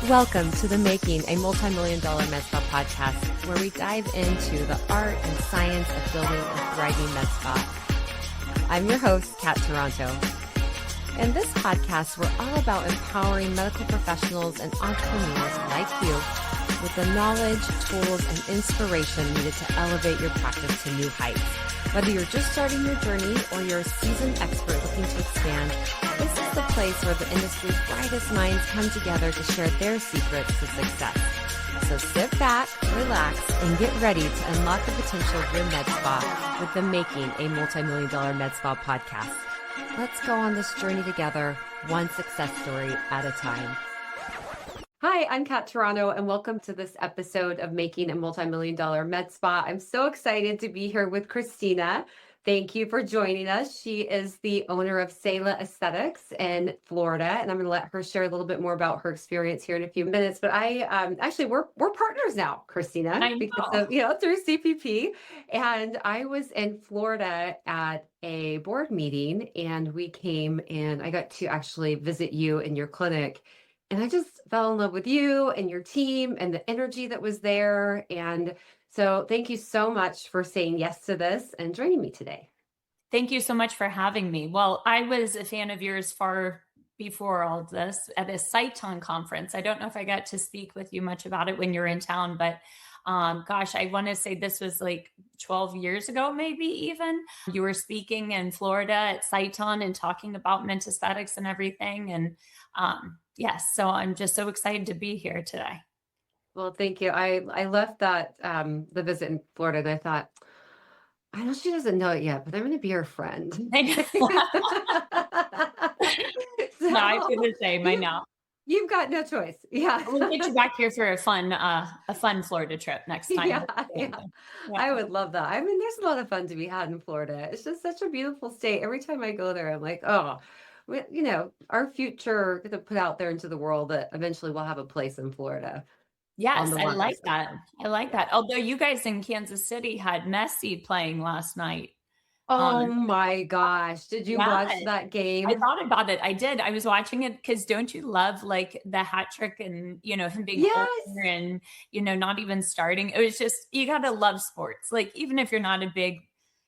Welcome to the Making a Multi-Million-Dollar Med Spa podcast, where we dive into the art and science of building a thriving med spa. I'm your host, Kat Toronto. In this podcast, we're all about empowering medical professionals and entrepreneurs like you with the knowledge, tools, and inspiration needed to elevate your practice to new heights. Whether you're just starting your journey or you're a seasoned expert looking to expand, this is the place where the industry's brightest minds come together to share their secrets to success. So sit back, relax, and get ready to unlock the potential of your med spa with the Making a Multi-Million-Dollar Med Spa podcast. Let's go on this journey together, one success story at a time. Hi, I'm Kat Toronto, and welcome to this episode of Making a Multi-Million-Dollar Med Spa. I'm so excited to be here with Christina. Thank you for joining us. She is the owner of Selah Aesthetics in Florida, and I'm going to let her share a little bit more about her experience here in a few minutes. But we're partners now, Christina, because of, through CPP. And I was in Florida at a board meeting, and we came and I got to actually visit you in your clinic. And I just fell in love with you and your team and the energy that was there. And so thank you so much for saying yes to this and joining me today. Thank you so much for having me. Well, I was a fan of yours far before all of this at a Sciton conference. I don't know if I got to speak with you much about it when you're in town, but I want to say this was like 12 years ago, maybe even. You were speaking in Florida at Sciton and talking about men's aesthetics and everything. And yes, so I'm just so excited to be here today. Well, thank you. I left that the visit in Florida, and I thought, I know she doesn't know it yet, but I'm going to be her friend. No, I feel the same. I know. You've got no choice. Yeah. We'll get you back here for a fun Florida trip next time. Yeah. I would love that. I mean, there's a lot of fun to be had in Florida. It's just such a beautiful state. Every time I go there, I'm like, oh, our future to put out there into the world that eventually we'll have a place in Florida. Yes, I like that. I like that. Although you guys in Kansas City had Messi playing last night. Oh my gosh. Did you watch that game? I thought about it. I did. I was watching it because don't you love like the hat trick and, him being older and, not even starting. It was just, you got to love sports. Like, even if you're not a big,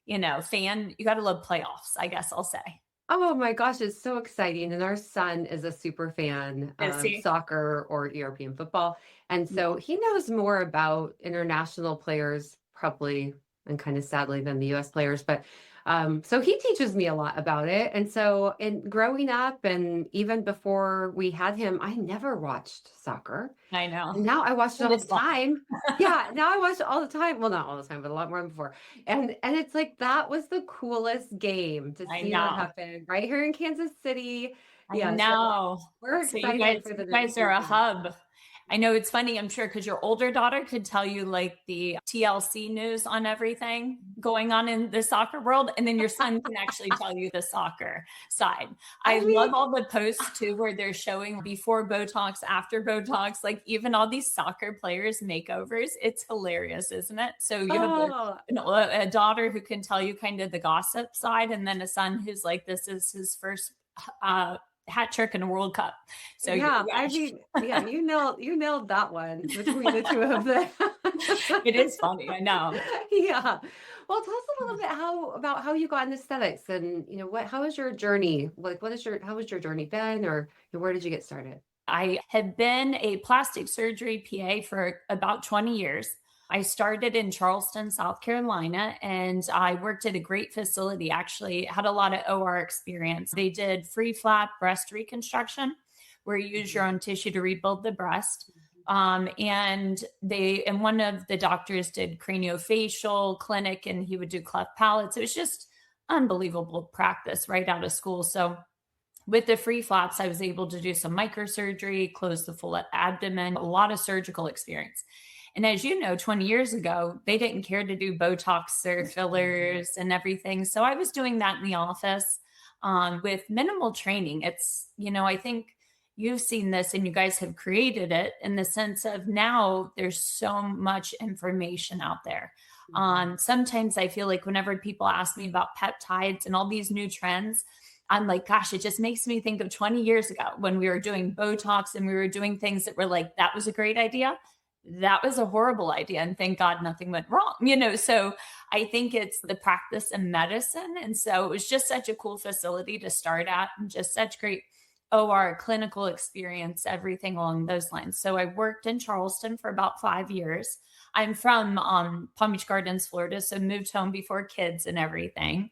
fan, you got to love playoffs, I guess I'll say. Oh my gosh, it's so exciting. And our son is a super fan of soccer or European football. And so he knows more about international players probably and kind of sadly than the US players. But so he teaches me a lot about it. And so in growing up and even before we had him, I never watched soccer. I know. And now I watch it all the time. Yeah, now I watch it all the time. Well, not all the time, but a lot more than before. And it's like that was the coolest game to see that happen right here in Kansas City. Yeah, no, so we're excited for you guys are a hub. I know it's funny, I'm sure, because your older daughter could tell you like the TLC news on everything going on in the soccer world. And then your son can actually tell you the soccer side. I love all the posts too, where they're showing before Botox, after Botox, like even all these soccer players makeovers. It's hilarious, isn't it? So you have a daughter who can tell you kind of the gossip side, and then a son who's like, this is his first hat trick in a World Cup. So you nailed that one between the two of them. It is funny, I know. Yeah. Well, tell us a little bit about how you got into aesthetics and how was your journey? Like how was your journey been, or where did you get started? I have been a plastic surgery PA for about 20 years. I started in Charleston, South Carolina, and I worked at a great facility, actually had a lot of OR experience. They did free flap breast reconstruction, where you use your own tissue to rebuild the breast. And one of the doctors did craniofacial clinic, and he would do cleft palates. It was just unbelievable practice right out of school. So with the free flaps, I was able to do some microsurgery, close the full abdomen, a lot of surgical experience. And as you know, 20 years ago, they didn't care to do Botox or fillers and everything. So I was doing that in the office with minimal training. It's, I think you've seen this and you guys have created it in the sense of now there's so much information out there. Sometimes I feel like whenever people ask me about peptides and all these new trends, I'm like, gosh, it just makes me think of 20 years ago when we were doing Botox and we were doing things that were like, that was a great idea. That was a horrible idea. And thank God nothing went wrong, So I think it's the practice of medicine. And so it was just such a cool facility to start at and just such great OR clinical experience, everything along those lines. So I worked in Charleston for about 5 years. I'm from Palm Beach Gardens, Florida, so moved home before kids and everything.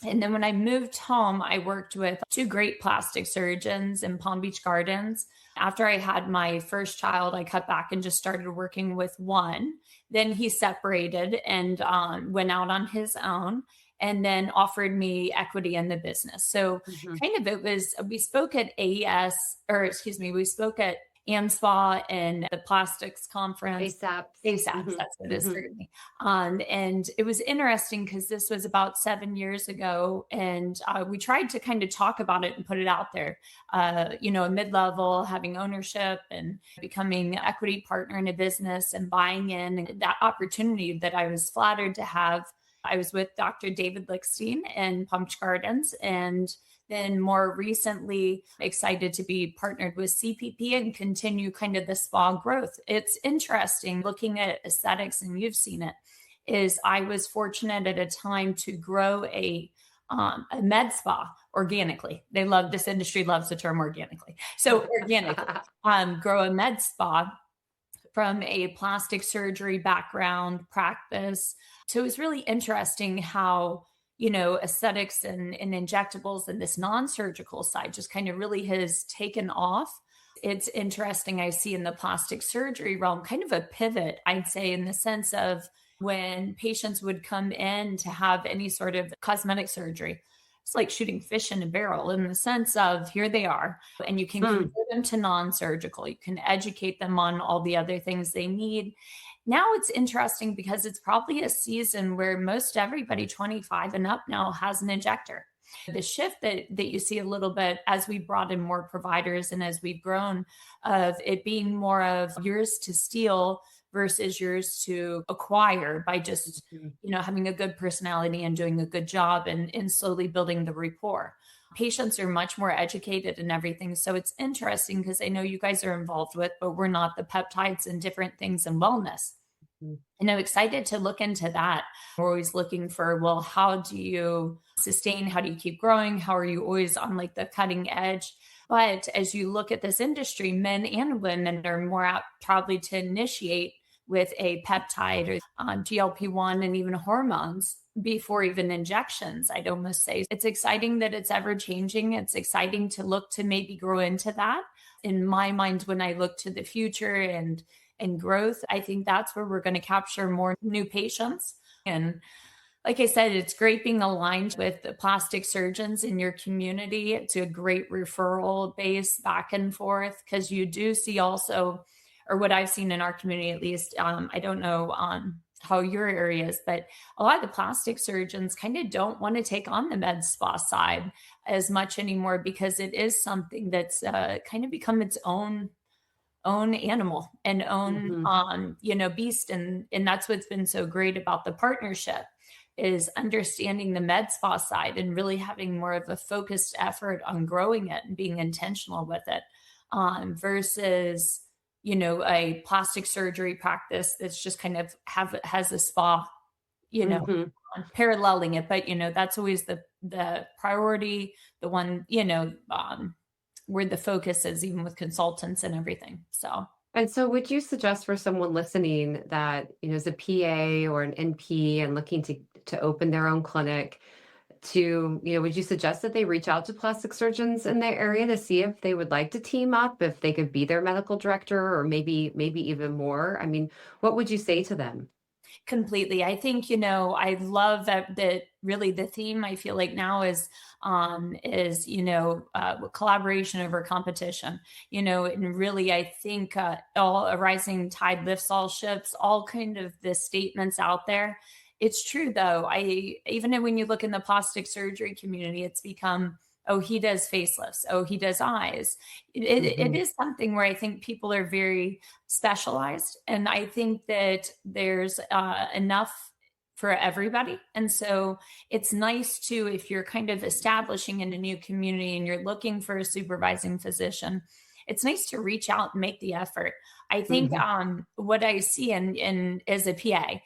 And then when I moved home, I worked with two great plastic surgeons in Palm Beach Gardens. After I had my first child, I cut back and just started working with one. Then he separated and went out on his own and then offered me equity in the business. So we spoke at we spoke at ANSPA and the plastics conference. ASAPs, that's what it is, forgive me. And it was interesting because this was about 7 years ago. And we tried to kind of talk about it and put it out there, a mid-level, having ownership and becoming an equity partner in a business and buying in. And that opportunity that I was flattered to have. I was with Dr. David Lickstein in Palm Beach Gardens, and then more recently excited to be partnered with CPP and continue kind of the spa growth. It's interesting looking at aesthetics, and you've seen it, is I was fortunate at a time to grow a med spa organically. This industry loves the term organically. So organically, grow a med spa from a plastic surgery background practice. So it was really interesting how aesthetics and injectables and this non-surgical side just kind of really has taken off. It's interesting. I see in the plastic surgery realm kind of a pivot, I'd say, in the sense of when patients would come in to have any sort of cosmetic surgery. It's like shooting fish in a barrel in the sense of here they are, and you can convert them to non-surgical. You can educate them on all the other things they need. Now it's interesting because it's probably a season where most everybody 25 and up now has an injector. The shift that you see a little bit as we brought in more providers and as we've grown of it being more of yours to steal versus yours to acquire by just, having a good personality and doing a good job and slowly building the rapport. Patients are much more educated and everything. So it's interesting because I know you guys are involved with, but we're not, the peptides and different things in wellness. And I'm excited to look into that. We're always looking for, well, how do you sustain? How do you keep growing? How are you always on like the cutting edge? But as you look at this industry, men and women are more apt probably to initiate with a peptide or GLP-1 and even hormones before even injections. I'd almost say it's exciting that it's ever changing. It's exciting to look to maybe grow into that. In my mind, when I look to the future and growth, I think that's where we're going to capture more new patients. And like I said, it's great being aligned with the plastic surgeons in your community. It's a great referral base back and forth because you do see also, or what I've seen in our community at least, I don't know how your area is, but a lot of the plastic surgeons kind of don't want to take on the med spa side as much anymore because it is something that's kind of become its own animal and own, beast. And that's what's been so great about the partnership is understanding the med spa side and really having more of a focused effort on growing it and being intentional with it versus, a plastic surgery practice that's just kind of has a spa, paralleling it. But, that's always the priority, the one, where the focus is, even with consultants and everything. And so would you suggest for someone listening that, is a PA or an NP and looking to open their own clinic would you suggest that they reach out to plastic surgeons in their area to see if they would like to team up, if they could be their medical director or maybe even more? I mean, what would you say to them? Completely. I think, I love that really the theme I feel like now is collaboration over competition, and really, I think all a rising tide lifts all ships, all kind of the statements out there. It's true though. Even when you look in the plastic surgery community, it's become Oh, he does facelifts. Oh, he does eyes. It Hmm. is something where I think people are very specialized. And I think that there's enough for everybody. And so it's nice to, if you're kind of establishing in a new community and you're looking for a supervising physician, it's nice to reach out and make the effort. I think Hmm. what I see in as a PA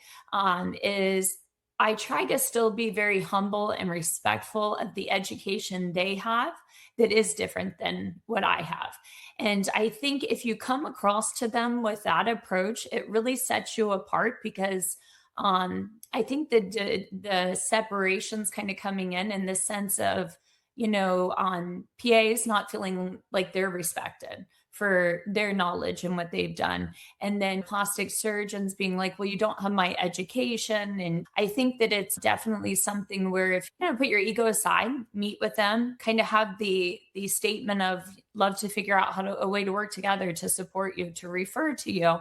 is I try to still be very humble and respectful of the education they have that is different than what I have. And I think if you come across to them with that approach, it really sets you apart because I think the separations kind of coming in the sense of, PAs not feeling like they're respected for their knowledge and what they've done. And then plastic surgeons being like, well, you don't have my education. And I think that it's definitely something where if you put your ego aside, meet with them, kind of have the statement of love to figure out a way to work together to support you, to refer to you,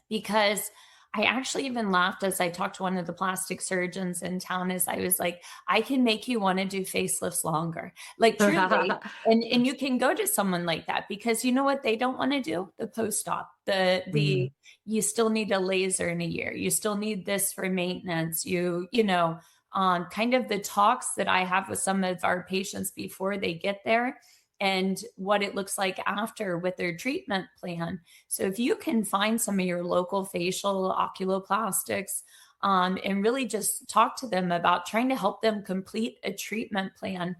because I actually even laughed as I talked to one of the plastic surgeons in town as I was like, I can make you want to do facelifts longer. Like truly. And you can go to someone like that because you know what they don't want to do? The post-op. The Hmm. you still need a laser in a year. You still need this for maintenance. Kind of the talks that I have with some of our patients before they get there and what it looks like after with their treatment plan. So if you can find some of your local facial oculoplastics and really just talk to them about trying to help them complete a treatment plan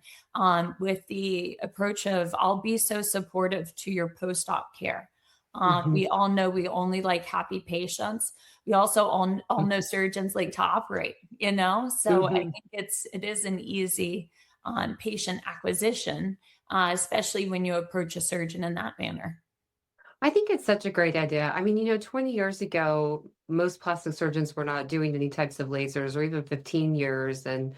with the approach of I'll be so supportive to your post-op care. Hmm. We all know we only like happy patients. We also all know surgeons like to operate. So I Hmm. think it is an easy patient acquisition, especially when you approach a surgeon in that manner. I think it's such a great idea. I mean, 20 years ago, most plastic surgeons were not doing any types of lasers, or even 15 years. And,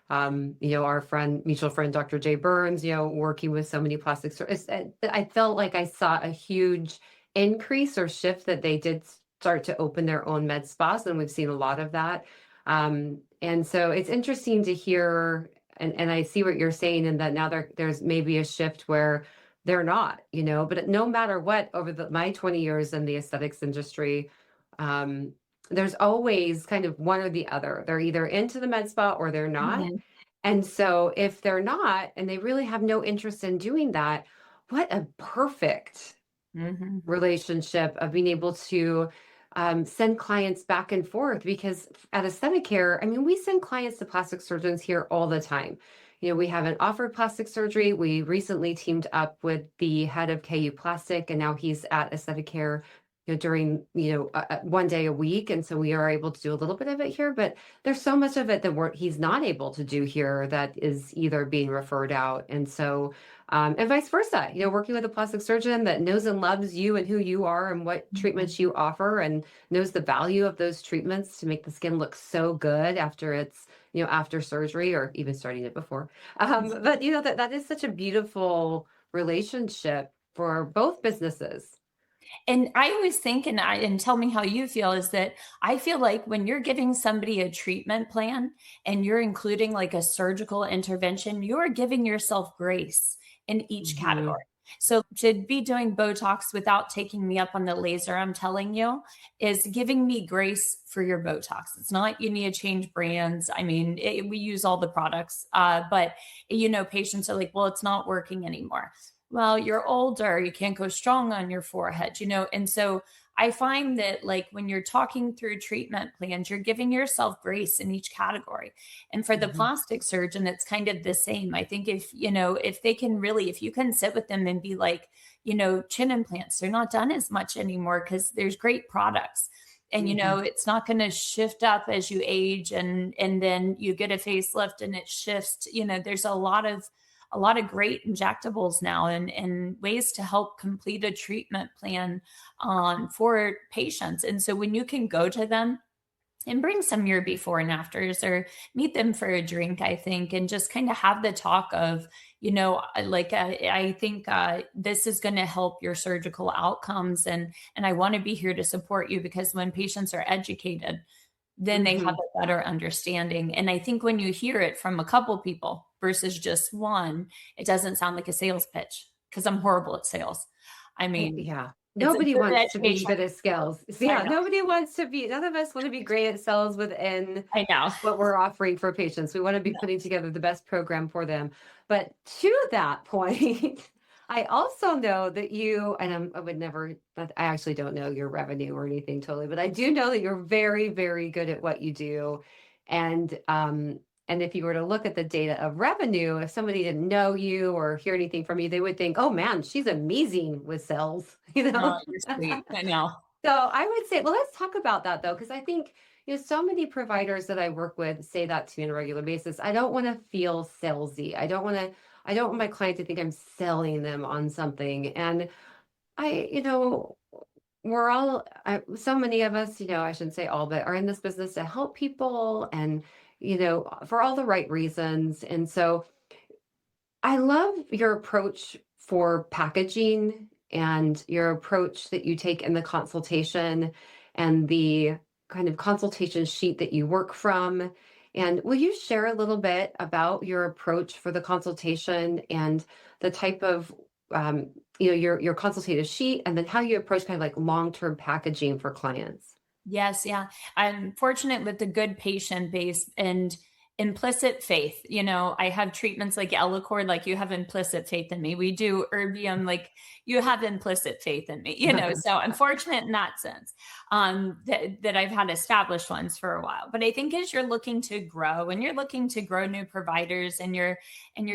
our mutual friend, Dr. Jay Burns, working with so many plastic surgeons, I felt like I saw a huge increase or shift that they did start to open their own med spas. And we've seen a lot of that. And so it's interesting to hear, and I see what you're saying, in that now there's maybe a shift where they're not, but no matter what, over my 20 years in the aesthetics industry, um, there's always kind of one or the other. They're either into the med spa or they're not. Mhm. And so if they're not, and they really have no interest in doing that, what a perfect Mhm. relationship of being able to send clients back and forth, because at aesthetic care, I mean, we send clients to plastic surgeons here all the time. We haven't offered plastic surgery. We recently teamed up with the head of KU Plastic, and now he's at aesthetic care, during, one day a week. And so we are able to do a little bit of it here, but there's so much of it that he's not able to do here that is either being referred out. And so and vice versa, working with a plastic surgeon that knows and loves you and who you are and what treatments you offer, and knows the value of those treatments to make the skin look so good after after surgery, or even starting it before. But that is such a beautiful relationship for both businesses. And I always think, and tell me how you feel, is that I feel like when you're giving somebody a treatment plan and you're including like a surgical intervention, you're giving yourself grace in each Hmm. category. So to be doing Botox without taking me up on the laser, I'm telling you, is giving me grace for your Botox. It's not you need to change brands. I mean, we use all the products, but patients are like, well, it's not working anymore. Well, you're older, you can't go strong on your forehead. And so I find that like when you're talking through treatment plans, you're giving yourself grace in each category. And for the Hmm. plastic surgeon, it's kind of the same. I think if they can really, if you can sit with them and be like, chin implants, they're not done as much anymore because there's great products. And Hmm. it's not going to shift up as you age and then you get a facelift and it shifts. There's a lot of great injectables now and ways to help complete a treatment plan for patients. And so when you can go to them and bring some your before and afters or meet them for a drink, I think, and just kind of have the talk of, I think this is going to help your surgical outcomes. And I want to be here to support you because when patients are educated, then they have Hmm. a better understanding. And I think when you hear it from a couple people versus just one, it doesn't sound like a sales pitch because I'm horrible at sales. I mean, Yeah. it's a Nobody good wants to be education. good at skills. I Yeah, know. none of us want to be great at sales within I know. what we're offering for patients. We want to be putting together the best program for them. But to that point, I also know that you, and I would never, I actually don't know your revenue or anything totally, but I do know that you're very, very good at what you do. And if you were to look at the data of revenue, if somebody didn't know you or hear anything from you, they would think, oh man, she's amazing with sales, you know? Oh, you're sweet. I know. So I would say, well, let's talk about that though, because I think, so many providers that I work with say that to me on a regular basis. I don't want to feel salesy. I don't want my client to think I'm selling them on something. And I, we're all, so many of us, I shouldn't say all, but are in this business to help people and, for all the right reasons. And so I love your approach for packaging and your approach that you take in the consultation and the kind of consultation sheet that you work from. And will you share a little bit about your approach for the consultation and the type of, your consultative sheet, and then how you approach kind of like long-term packaging for clients? Yes, yeah. I'm fortunate with a good patient base and implicit faith. I have treatments like Elocord, like you have implicit faith in me. We do Erbium, like you have implicit faith in me, so I'm fortunate in that sense, that I've had established ones for a while. But I think as you're looking to grow and you're looking to grow new providers and you're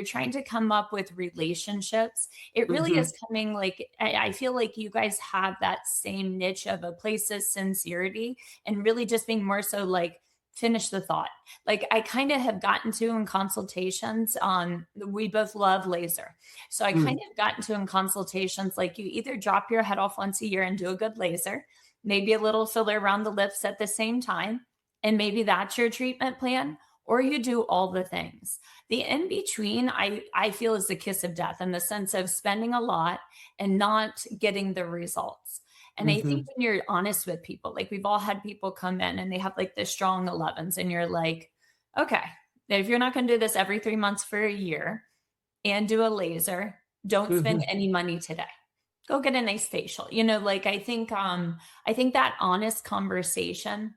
trying to come up with relationships, it really is coming like, I feel like you guys have that same niche of a place of sincerity and really just being more so like, finish the thought. Like I kind of have gotten to in consultations on, we both love laser. So I kind of gotten to in consultations, like you either drop your head off once a year and do a good laser, maybe a little filler around the lips at the same time. And maybe that's your treatment plan, or you do all the things. The in between, I feel is the kiss of death in the sense of spending a lot and not getting the results. And I think when you're honest with people, like we've all had people come in and they have like the strong 11s and you're like, okay, if you're not going to do this every 3 months for a year and do a laser, don't spend any money today. Go get a nice facial. I think that honest conversation,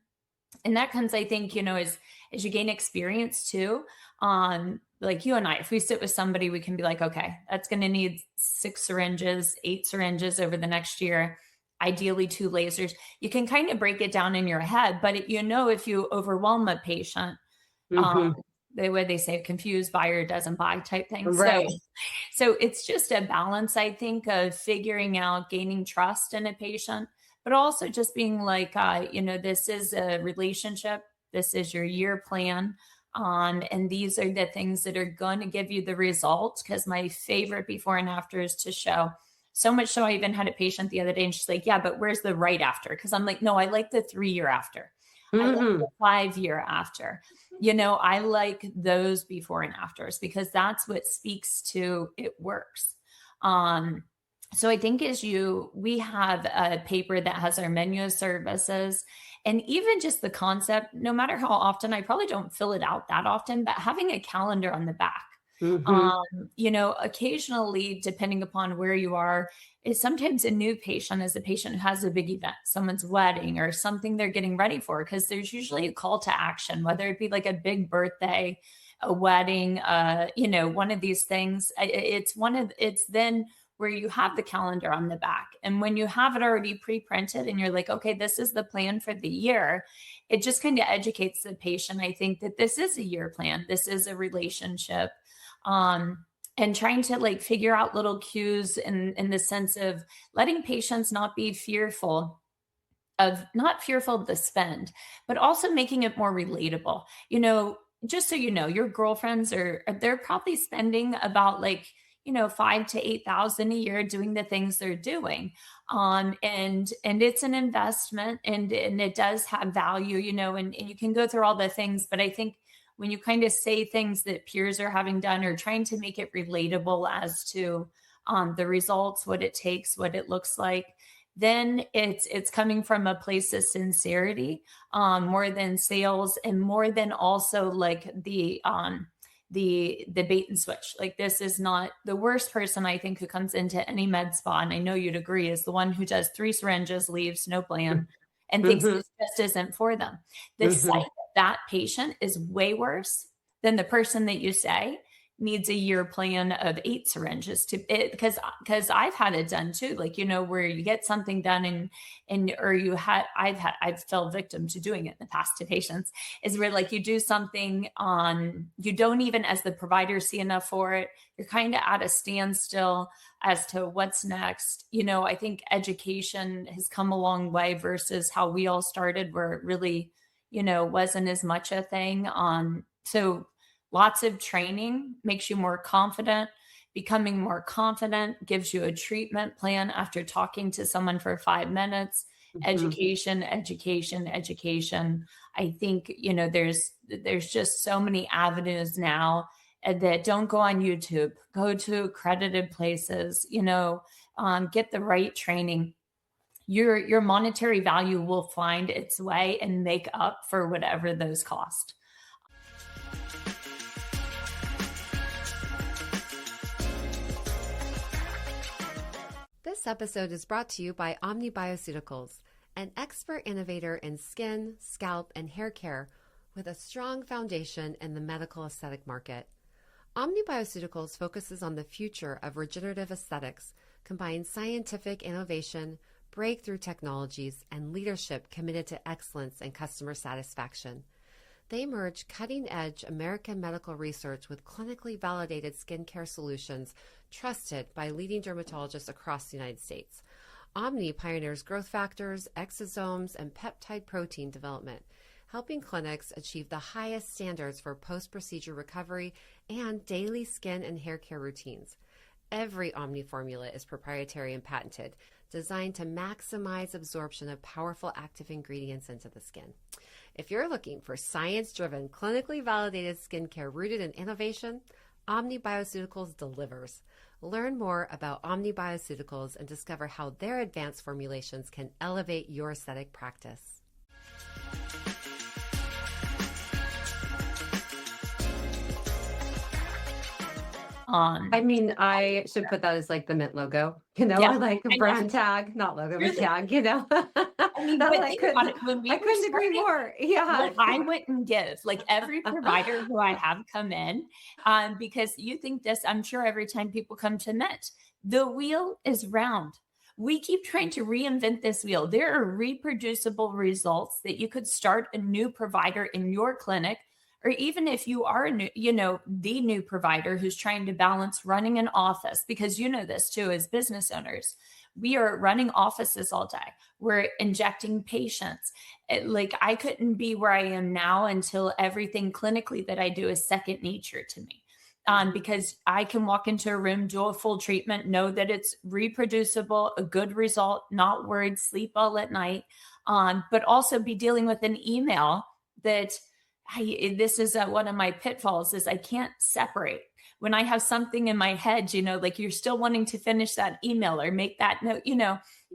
and that comes, I think, as you gain experience too, like you and I, if we sit with somebody, we can be like, okay, that's going to need 6 syringes, 8 syringes over the next year. Ideally 2 lasers. You can kind of break it down in your head, but if you overwhelm a patient, the way they say confused buyer doesn't buy type thing. Right. So it's just a balance, I think, of figuring out, gaining trust in a patient, but also just being like, this is a relationship. This is your year plan. And these are the things that are going to give you the results. Because my favorite before and after is to show. So much so I even had a patient the other day and she's like, yeah, but where's the right after? Because I'm like, no, I like the 3-year after. I like the 5-year after. I like those before and afters because that's what speaks to it works. So I think we have a paper that has our menu of services and even just the concept, no matter how often, I probably don't fill it out that often, but having a calendar on the back. Occasionally, depending upon where you are, is sometimes a new patient is a patient who has a big event, someone's wedding or something they're getting ready for, because there's usually a call to action, whether it be like a big birthday, a wedding, one of these things. It's then where you have the calendar on the back. And when you have it already pre-printed and you're like, okay, this is the plan for the year, it just kind of educates the patient. I think that this is a year plan. This is a relationship. And trying to like figure out little cues in the sense of letting patients not fearful of the spend, but also making it more relatable. Just so your girlfriends they're probably spending about like, 5,000 to 8,000 a year doing the things they're doing. And it's an investment and it does have value, and you can go through all the things, but I think when you kind of say things that peers are having done or trying to make it relatable as to the results, what it takes, what it looks like, then it's coming from a place of sincerity, more than sales and more than also like the the bait and switch. Like, this is not the worst person, I think, who comes into any med spa, and I know you'd agree, is the one who does 3 syringes, leaves, no plan, and thinks Mm-hmm. this just isn't for them. The Mm-hmm. sight of that patient is way worse than the person that you say needs a year plan of 8 syringes to it, because I've had it done too. Like, where you get something done and or I've fell victim to doing it in the past to patients, is where like you do something on, you don't even as the provider see enough for it. You're kind of at a standstill as to what's next. I think education has come a long way versus how we all started, where it really, wasn't as much a thing. So lots of training makes you more confident. Becoming more confident gives you a treatment plan after talking to someone for 5 minutes. Mm-hmm. Education, education, education. I think, there's just so many avenues now that don't go on YouTube. Go to accredited places, get the right training. Your monetary value will find its way and make up for whatever those cost. This episode is brought to you by Omni Bioceuticals, an expert innovator in skin, scalp, and hair care with a strong foundation in the medical aesthetic market. Omni Bioceuticals focuses on the future of regenerative aesthetics, combines scientific innovation, breakthrough technologies, and leadership committed to excellence and customer satisfaction. They merge cutting-edge American medical research with clinically validated skincare solutions trusted by leading dermatologists across the United States. Omni pioneers growth factors, exosomes, and peptide protein development, helping clinics achieve the highest standards for post-procedure recovery and daily skin and hair care routines. Every Omni formula is proprietary and patented, designed to maximize absorption of powerful active ingredients into the skin. If you're looking for science-driven, clinically validated skincare rooted in innovation, Omni Bioceuticals delivers. Learn more about Omni Bioceuticals and discover how their advanced formulations can elevate your aesthetic practice. I should put that as like the Mint logo, Yeah, or like a I know. brand tag, not logo, You're but the tag, but I think about it, couldn't, when we I were couldn't agree starting, more. Yeah. what I wouldn't give, like every provider who I have come in, because you think this, I'm sure every time people come to Met, the wheel is round. We keep trying to reinvent this wheel. There are reproducible results that you could start a new provider in your clinic, or even if you are a new, the new provider who's trying to balance running an office, because this too, as business owners, we are running offices all day. We're injecting patients. Like, I couldn't be where I am now until everything clinically that I do is second nature to me. Because I can walk into a room, do a full treatment, know that it's reproducible, a good result, not worried, sleep well at night, but also be dealing with an email that this is one of my pitfalls, is I can't separate. When I have something in my head, like you're still wanting to finish that email or make that note,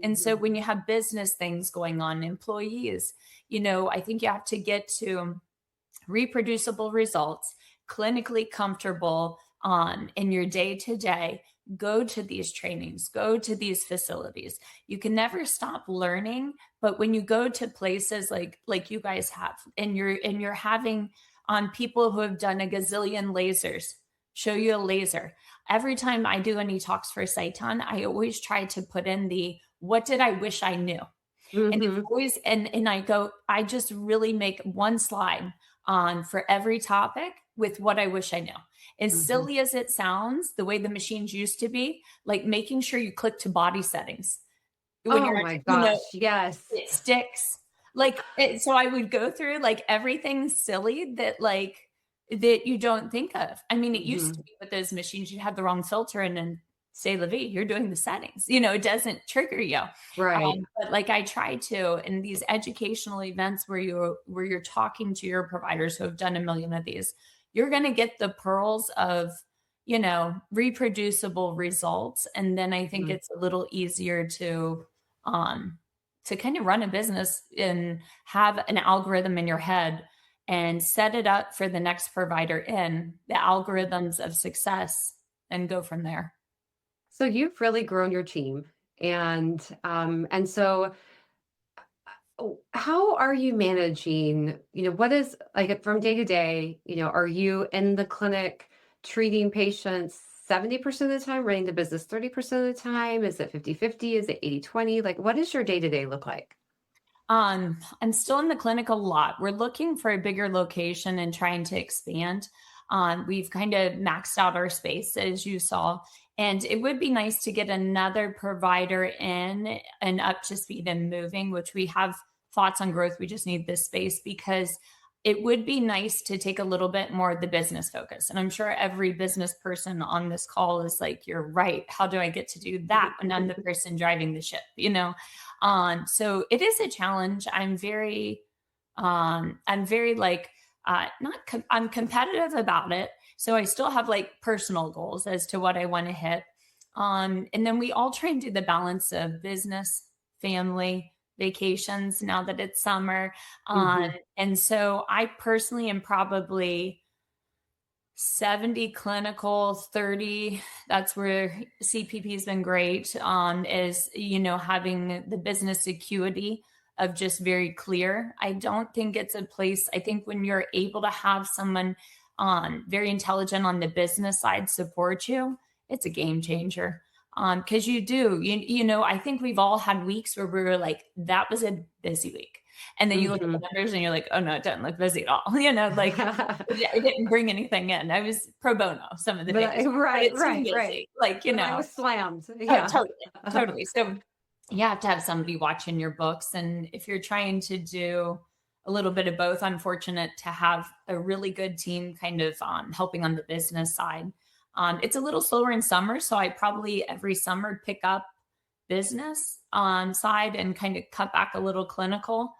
and so when you have business things going on, employees, I think you have to get to reproducible results, clinically comfortable in your day to day. Go to these trainings, go to these facilities. You can never stop learning, but when you go to places like you guys have, and you're having people who have done a gazillion lasers show you a laser. Every time I do any talks for Seitan, I always try to put in what did I wish I knew? And it's always, and I just really make one slide on for every topic with what I wish I knew. As silly as it sounds, the way the machines used to be, like making sure you click to body settings. When Oh my gosh, yes. it sticks. So I would go through like everything silly that that you don't think of. I mean, it used to be with those machines, you had the wrong filter and then say la vie, you're doing the settings. It doesn't trigger you. Right. But I try to, in these educational events where you're talking to your providers who have done a million of these, you're going to get the pearls of, reproducible results. And then I think it's a little easier to kind of run a business and have an algorithm in your head and set it up for the next provider in the algorithms of success and go from there. So you've really grown your team, and so how are you managing, what is like from day to day, are you in the clinic treating patients 70% of the time, running the business 30% of the time? Is it 50-50? Is it 80-20? Like, what does your day to day look like? I'm still in the clinic a lot. We're looking for a bigger location and trying to expand. We've kind of maxed out our space, as you saw, and it would be nice to get another provider in and up to speed and moving, which we have thoughts on growth. We just need this space because it would be nice to take a little bit more of the business focus. And I'm sure every business person on this call is like, you're right. How do I get to do that when I'm the person driving the ship, So it is a challenge. I'm very like, I'm competitive about it. So I still have like personal goals as to what I want to hit. And then we all try and do the balance of business, family, vacations now that it's summer. And so I personally am probably 70 clinical, 30. That's where CPP has been great, is, having the business acuity of just very clear. I don't think it's a place. I think when you're able to have someone very intelligent on the business side support you, it's a game changer. Because I think we've all had weeks where we were like, that was a busy week. And then you look at the numbers and you're like, oh no, it doesn't look busy at all. Like it didn't bring anything in. I was pro bono some of the days. Right. Like, I was slammed. Yeah. Oh, totally. So you have to have somebody watching your books. And if you're trying to do a little bit of both, I'm fortunate to have a really good team kind of helping on the business side. It's a little slower in summer, so I probably every summer pick up business side and kind of cut back a little clinical.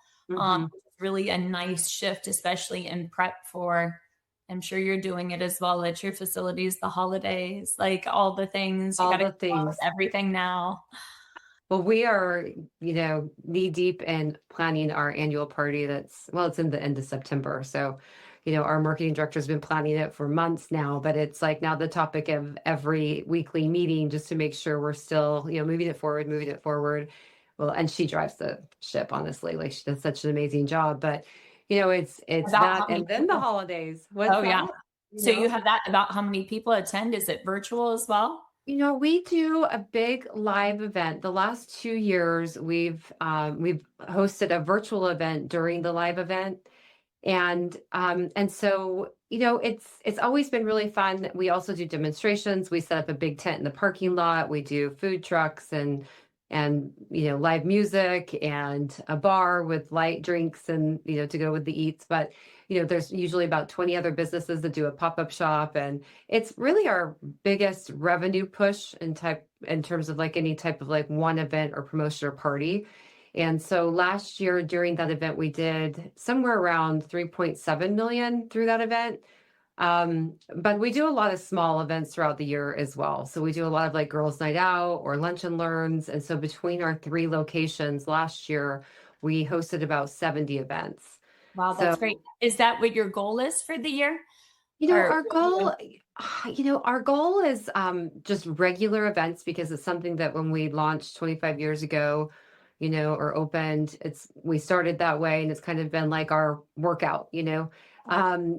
Really a nice shift, especially in prep for, I'm sure you're doing it as well at your facilities, the holidays, like all the things. All the things. Everything now. Well, we are, knee deep in planning our annual party. It's in the end of September. So, our marketing director has been planning it for months now, but it's like now the topic of every weekly meeting just to make sure we're still, moving it forward. Well, and she drives the ship, honestly, like she does such an amazing job, but it's that, and then the holidays. Yeah. So you have that about how many people attend? Is it virtual as well? We do a big live event. The last 2 years, we've hosted a virtual event during the live event. And so, it's always been really fun. We also do demonstrations. We set up a big tent in the parking lot. We do food trucks and live music and a bar with light drinks and, to go with the eats. But, there's usually about 20 other businesses that do a pop-up shop. And it's really our biggest revenue push in terms of like any type of like one event or promotion or party. And so last year during that event, we did somewhere around 3.7 million through that event. But we do a lot of small events throughout the year as well. So we do a lot of like girls' night out or lunch and learns. And so between our 3 locations last year, we hosted about 70 events. Wow, that's great. Is that what your goal is for the year? Our goal is just regular events, because it's something that when we launched 25 years ago, or opened, we started that way, and it's kind of been like our workout, you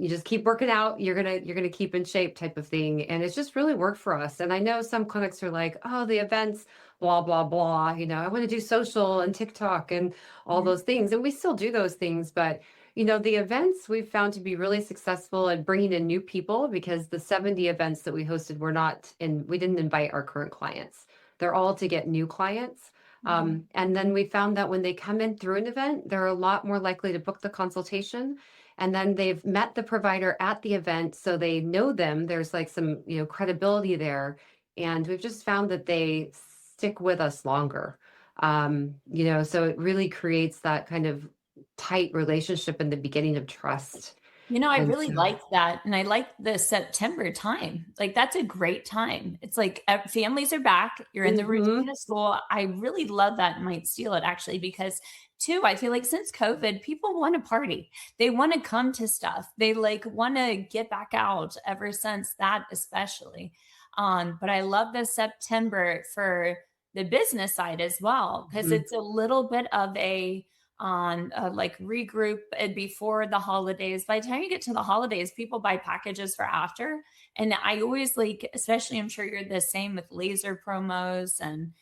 just keep working out, you're gonna keep in shape type of thing. And it's just really worked for us. And I know some clinics are like, oh, the events, blah, blah, blah, I want to do social and TikTok and all those things. And we still do those things, but the events we've found to be really successful at bringing in new people, because the 70 events that we hosted we didn't invite our current clients. They're all to get new clients. And then we found that when they come in through an event, they're a lot more likely to book the consultation. And then they've met the provider at the event, so they know them. There's like some, credibility there. And we've just found that they stick with us longer. So it really creates that kind of tight relationship in the beginning of trust. I And really so, like that. And I like the September time. Like, that's a great time. It's like families are back. You're in the mhm, routine of school. I really love that and might steal it actually, because too, I feel like since COVID, people want to party. They want to come to stuff. They like want to get back out ever since that, especially. But I love the September for the business side as well, because mhm, it's a little bit of a on like regroup before the holidays. By the time you get to the holidays, people buy packages for after. And I always like, especially I'm sure you're the same with laser promos, and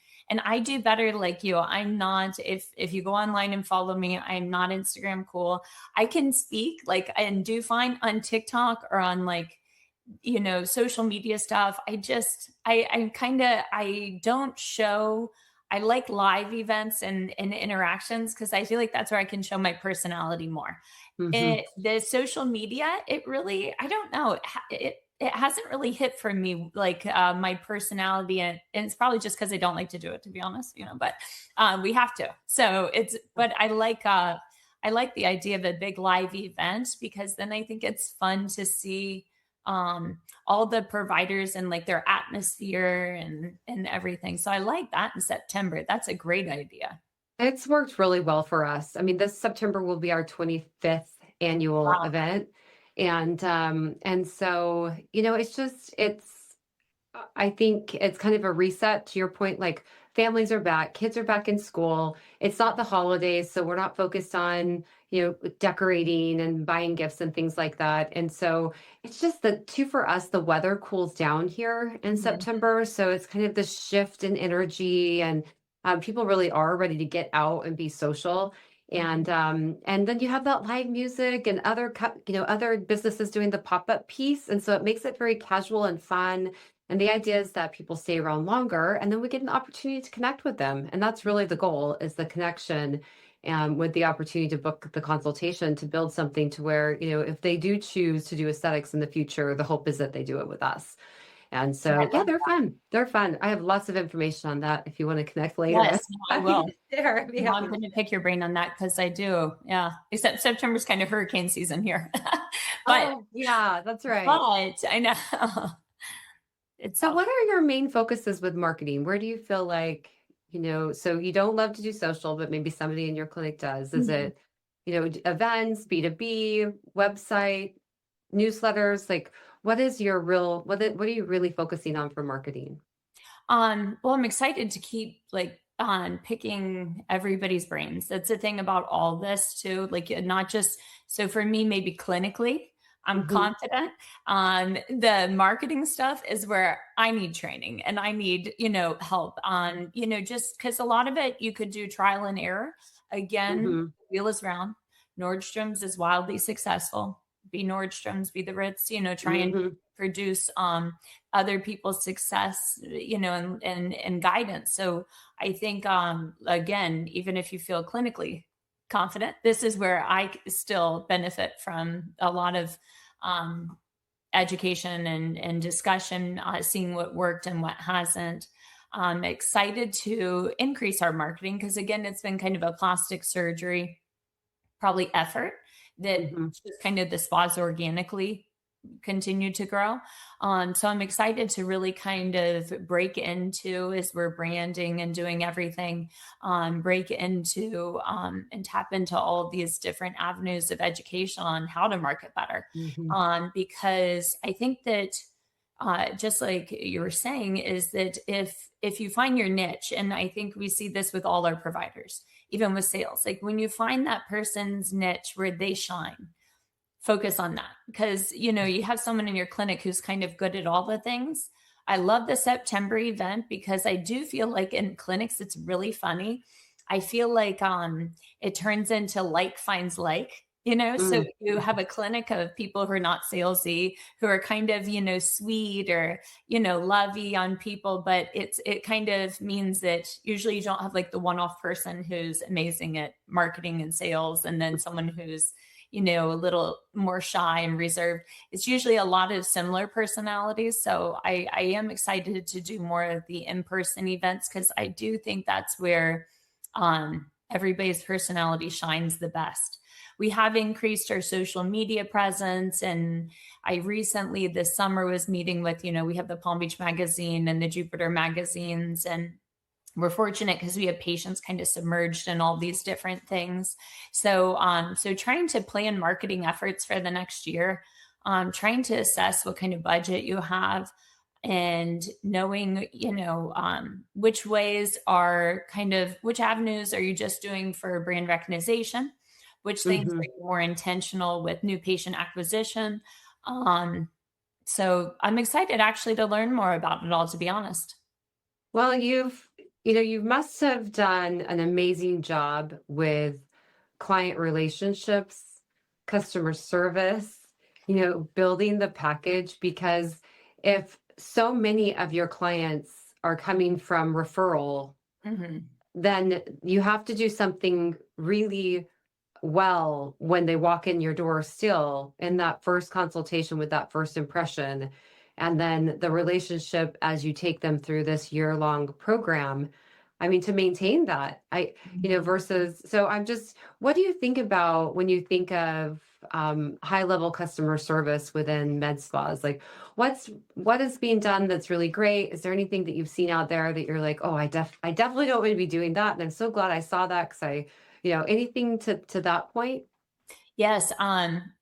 I do better like you. I'm not, if you go online and follow me, I'm not Instagram cool. I can speak like and do fine on TikTok or on like social media stuff. I kind of I don't show. I like live events and interactions because I feel like that's where I can show my personality more. mhm. The social media, it really, I don't know, it hasn't really hit for me like my personality, and it's probably just because I don't like to do it, to be honest. But we have to. So but I like the idea of a big live event because then I think it's fun to see all the providers and like their atmosphere and everything. So I like that in September. That's a great idea. It's worked really well for us. I mean, this September will be our 25th annual Wow. event. And so, I think it's kind of a reset to your point, like families are back, kids are back in school. It's not the holidays, so we're not focused on, decorating and buying gifts and things like that. And so it's just the two for us, the weather cools down here in Mhm. September. So it's kind of the shift in energy and people really are ready to get out and be social. Mhm. And then you have that live music and other businesses doing the pop-up piece. And so it makes it very casual and fun, and the idea is that people stay around longer and then we get an opportunity to connect with them. And that's really the goal is the connection with the opportunity to book the consultation to build something to where, if they do choose to do aesthetics in the future, the hope is that they do it with us. And Yeah, so, I yeah, love they're that. fun. They're fun. I have lots of information on that if you want to connect later. Yes, no, I Happy will. to share. I'd be No, happy I'm to going to share. pick your brain on that because I do. Yeah. Except September's kind of hurricane season here. but Oh, yeah, that's right. but I know it's So all. what are your main focuses with marketing? Where do you feel like, so you don't love to do social, but maybe somebody in your clinic does. Is Mhm. it, events, B2B, website, newsletters? Like what is your real, what are you really focusing on for marketing? Well, I'm excited to keep like on picking everybody's brains. That's the thing about all this too. Like not just so for me, maybe clinically, I'm Hmm. confident. The marketing stuff is where I need training and I need, help on, just because a lot of it you could do trial and error. Again, Hmm. the wheel is round. Nordstrom's is wildly successful. Be Nordstrom's, be the Ritz, try and Hmm. produce other people's success, and guidance. So I think, again, even if you feel clinically confident, this is where I still benefit from a lot of um, education and discussion, seeing what worked and what hasn't. I'm excited to increase our marketing because, again, it's been kind of a plastic surgery, probably effort that Hmm. just kind of the spas organically continue to grow. So I'm excited to really kind of break into as we're branding and doing everything, break into and tap into all of these different avenues of education on how to market better. Hmm. Because I think that just like you were saying, is that if you find your niche, and I think we see this with all our providers, even with sales, like when you find that person's niche where they shine, focus on that because you have someone in your clinic who's kind of good at all the things. I love the September event because I do feel like in clinics it's really funny. I feel like it turns into like finds like. So Hmm. you have a clinic of people who are not salesy, who are kind of sweet or lovey on people, but it kind of means that usually you don't have like the one-off person who's amazing at marketing and sales and then someone who's a little more shy and reserved. It's usually a lot of similar personalities. So I am excited to do more of the in-person events because I do think that's where everybody's personality shines the best. we have increased our social media presence. And I recently this summer was meeting with, we have the Palm Beach Magazine and the Jupiter magazines, and we're fortunate because we have patients kind of submerged in all these different things. So trying to plan marketing efforts for the next year, trying to assess what kind of budget you have, and knowing, which ways are which avenues are you just doing for brand recognition, which things are you more intentional with new patient acquisition. So I'm excited actually to learn more about it all, to be honest. Well, you must have done an amazing job with client relationships, customer service, building the package, because if so many of your clients are coming from referral, then you have to do something really well when they walk in your door still in that first consultation with that first impression. And then the relationship as you take them through this year-long program. I mean, to maintain that, versus, so what do you think about when you think of high-level customer service within med spas? Like, what is being done that's really great? Is there anything that you've seen out there that you're like, oh, I definitely don't want to be doing that, and I'm so glad I saw that, because anything to that point? Yes,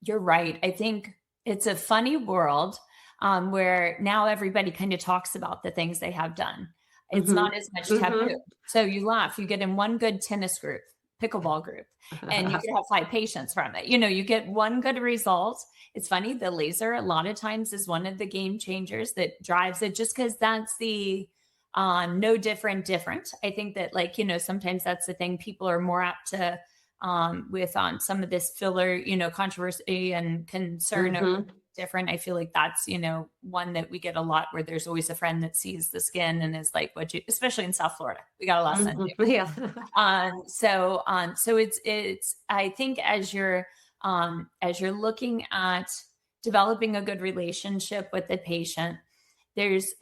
you're right. I think it's a funny world where now everybody kind of talks about the things they have done. It's not as much taboo. So you laugh, you get in one good tennis group, pickleball group, and you could have 5 patients from it. You get one good result. It's funny, the laser a lot of times is one of the game changers that drives it, just because that's the no different. I think that sometimes that's the thing people are more apt to with some of this filler, controversy and concern over different. I feel like that's, one that we get a lot, where there's always a friend that sees the skin and is like, especially in South Florida, we got a lot of sun. Yeah. So it's, I think as you're looking at developing a good relationship with the patient, there's,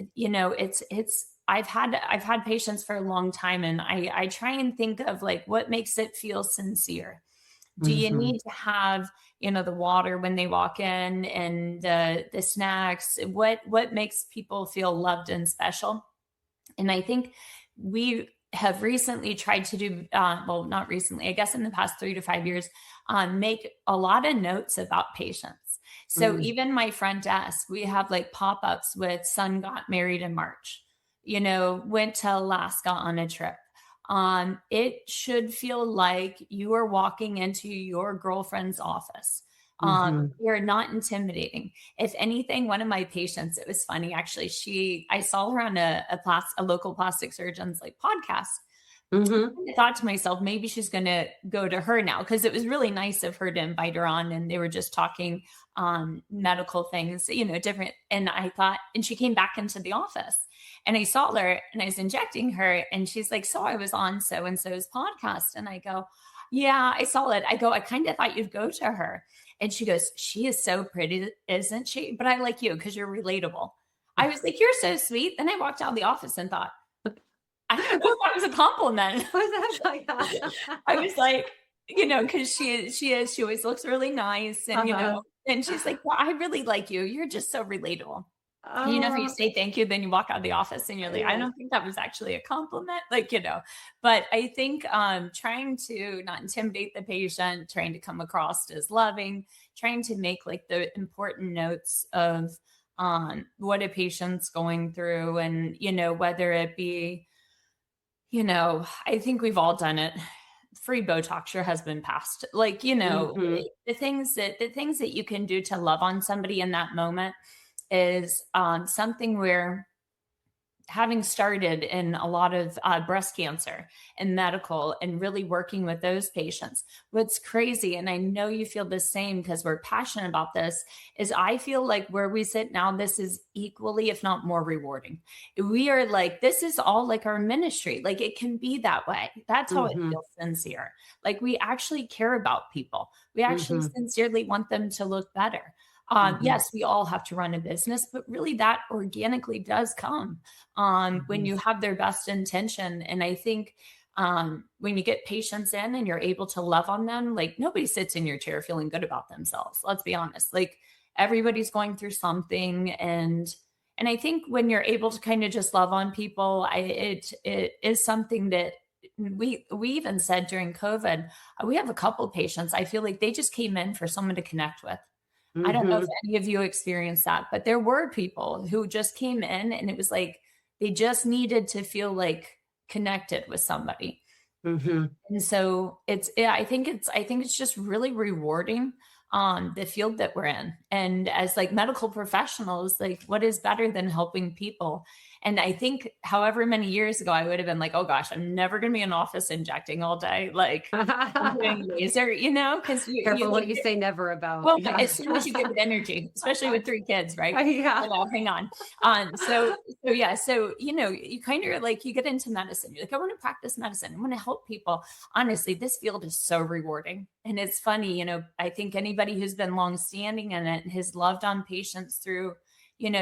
I've had patients for a long time, and I try and think of what makes it feel sincere. Do you need to have, the water when they walk in, and the snacks? What makes people feel loved and special? And I think we have recently tried to do, well, not recently, I guess in the past 3 to 5 years, make a lot of notes about patients. So even my front desk, we have pop-ups with son got married in March, went to Alaska on a trip. It should feel like you are walking into your girlfriend's office. You're not intimidating. If anything, one of my patients, it was funny, actually, I saw her on a local plastic surgeon's podcast. I thought to myself, maybe she's going to go to her now, because it was really nice of her to invite her on, and they were just talking medical things, different. And I thought, and she came back into the office, and I saw her, and I was injecting her, and she's like, so I was on so-and-so's podcast. And I go, yeah, I saw it. I go, I kind of thought you'd go to her. And she goes, she is so pretty, isn't she? But I like you because you're relatable. I was like, you're so sweet. Then I walked out of the office and thought, I don't know if that was a compliment. I was like, because she always looks really nice. And, and she's like, well, I really like you. You're just so relatable. Oh. If you say thank you, then you walk out of the office and you're like, I don't think that was actually a compliment. But I think trying to not intimidate the patient, trying to come across as loving, trying to make the important notes of what a patient's going through, and, whether it be, I think we've all done it. Free Botox, your husband passed. The things that you can do to love on somebody in that moment is something where, having started in a lot of breast cancer and medical, and really working with those patients, what's crazy, and I know you feel the same because we're passionate about this, is I feel like where we sit now, this is equally, if not more rewarding. We are this is all our ministry. It can be that way. That's how it feels sincere. We actually care about people. We actually sincerely want them to look better. Yes, we all have to run a business, but really that organically does come when you have their best intention. And I think when you get patients in and you're able to love on them, like nobody sits in your chair feeling good about themselves. Let's be honest. Like everybody's going through something, and I think when you're able to kind of just love on people, it is something that we even said during COVID, we have a couple of patients. I feel like they just came in for someone to connect with. I don't know if Hmm. any of you experienced that, but there were people who just came in and it was like they just needed to feel like connected with somebody. Hmm. And so yeah, I think it's just really rewarding the field that we're in. And as like medical professionals, like what is better than helping people? And I think however many years ago I would have been like, oh gosh, I'm never gonna be in office injecting all day, like I'm doing laser, because you Careful like what you say never about. well, Yeah. as soon as you give it energy, especially with 3 kids, right? Yeah. Hang on. Yeah, so, you kind of like, you get into medicine. You're like, I want to practice medicine. I want to help people. Honestly, this field is so rewarding. And it's funny, I think anybody who's been long standing in it and has loved on patients through,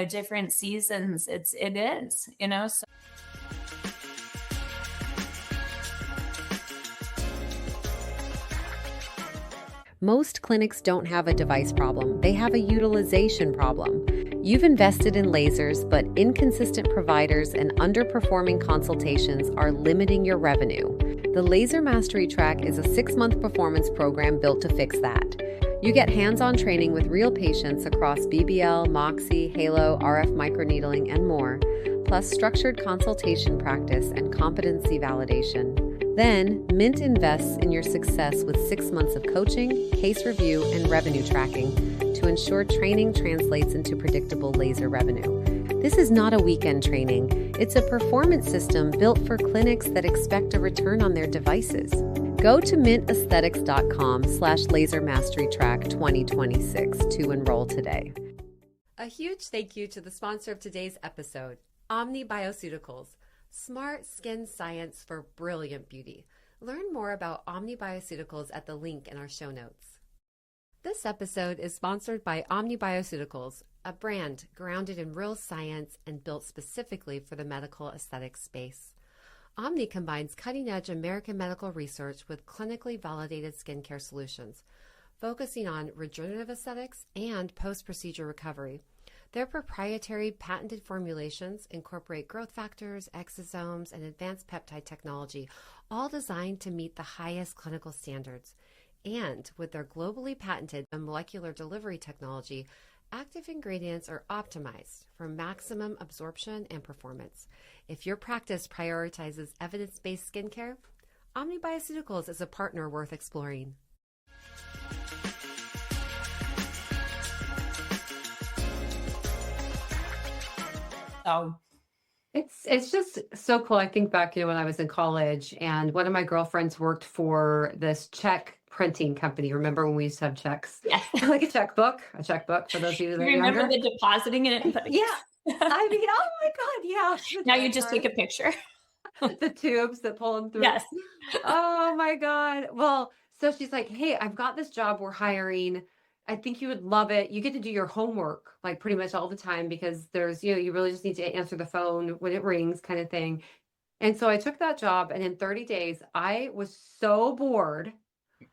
different seasons, it is. So Most clinics don't have a device problem, they have a utilization problem. You've invested in lasers, but inconsistent providers and underperforming consultations are limiting your revenue. The Laser Mastery Track is a 6-month performance program built to fix that. You get hands-on training with real patients across BBL, Moxie, Halo, RF microneedling, and more, plus structured consultation practice and competency validation. Then, Mint invests in your success with 6 months of coaching, case review, and revenue tracking to ensure training translates into predictable laser revenue. This is not a weekend training. It's a performance system built for clinics that expect a return on their devices. Go to mintaesthetics.com/lasermasterytrack 2026 to enroll today. A huge thank you to the sponsor of today's episode, Omni Bioceuticals. Smart skin science for brilliant beauty. Learn more about Omni Bioceuticals at the link in our show notes. This episode is sponsored by Omni Bioceuticals, a brand grounded in real science and built specifically for the medical aesthetics space. Omni combines cutting-edge American medical research with clinically validated skincare solutions, focusing on regenerative aesthetics and post-procedure recovery. Their proprietary patented formulations incorporate growth factors, exosomes, and advanced peptide technology, all designed to meet the highest clinical standards. And with their globally patented molecular delivery technology, active ingredients are optimized for maximum absorption and performance. If your practice prioritizes evidence-based skincare, Omni Bioceuticals is a partner worth exploring. So It's just so cool. I think back, when I was in college and one of my girlfriends worked for this check printing company. Remember when we used to have checks? yeah. Like a checkbook for those of you that You are remember younger. the depositing it and putting Yeah. I mean, oh my God, yeah. The now you check just take a cards, picture. the tubes that pull them through. Yes. Oh my God. Well, so she's like, hey, I've got this job we're hiring. I think you would love it. You get to do your homework like pretty much all the time because there's, you really just need to answer the phone when it rings kind of thing. And so I took that job and in 30 days, I was so bored.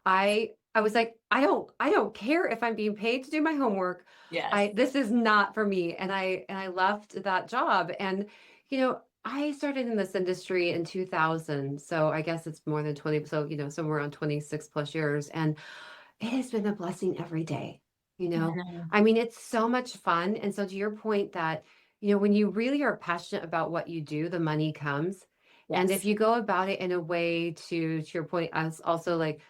I was like, I don't care if I'm being paid to do my homework. Yes. This is not for me. And I left that job. And, I started in this industry in 2000. So I guess it's more than 20. So, somewhere around 26 plus years. And it has been a blessing every day. Mhm. I mean, it's so much fun. And so to your point that, when you really are passionate about what you do, the money comes. And if Yes. you go about it in a way to your point, as also like,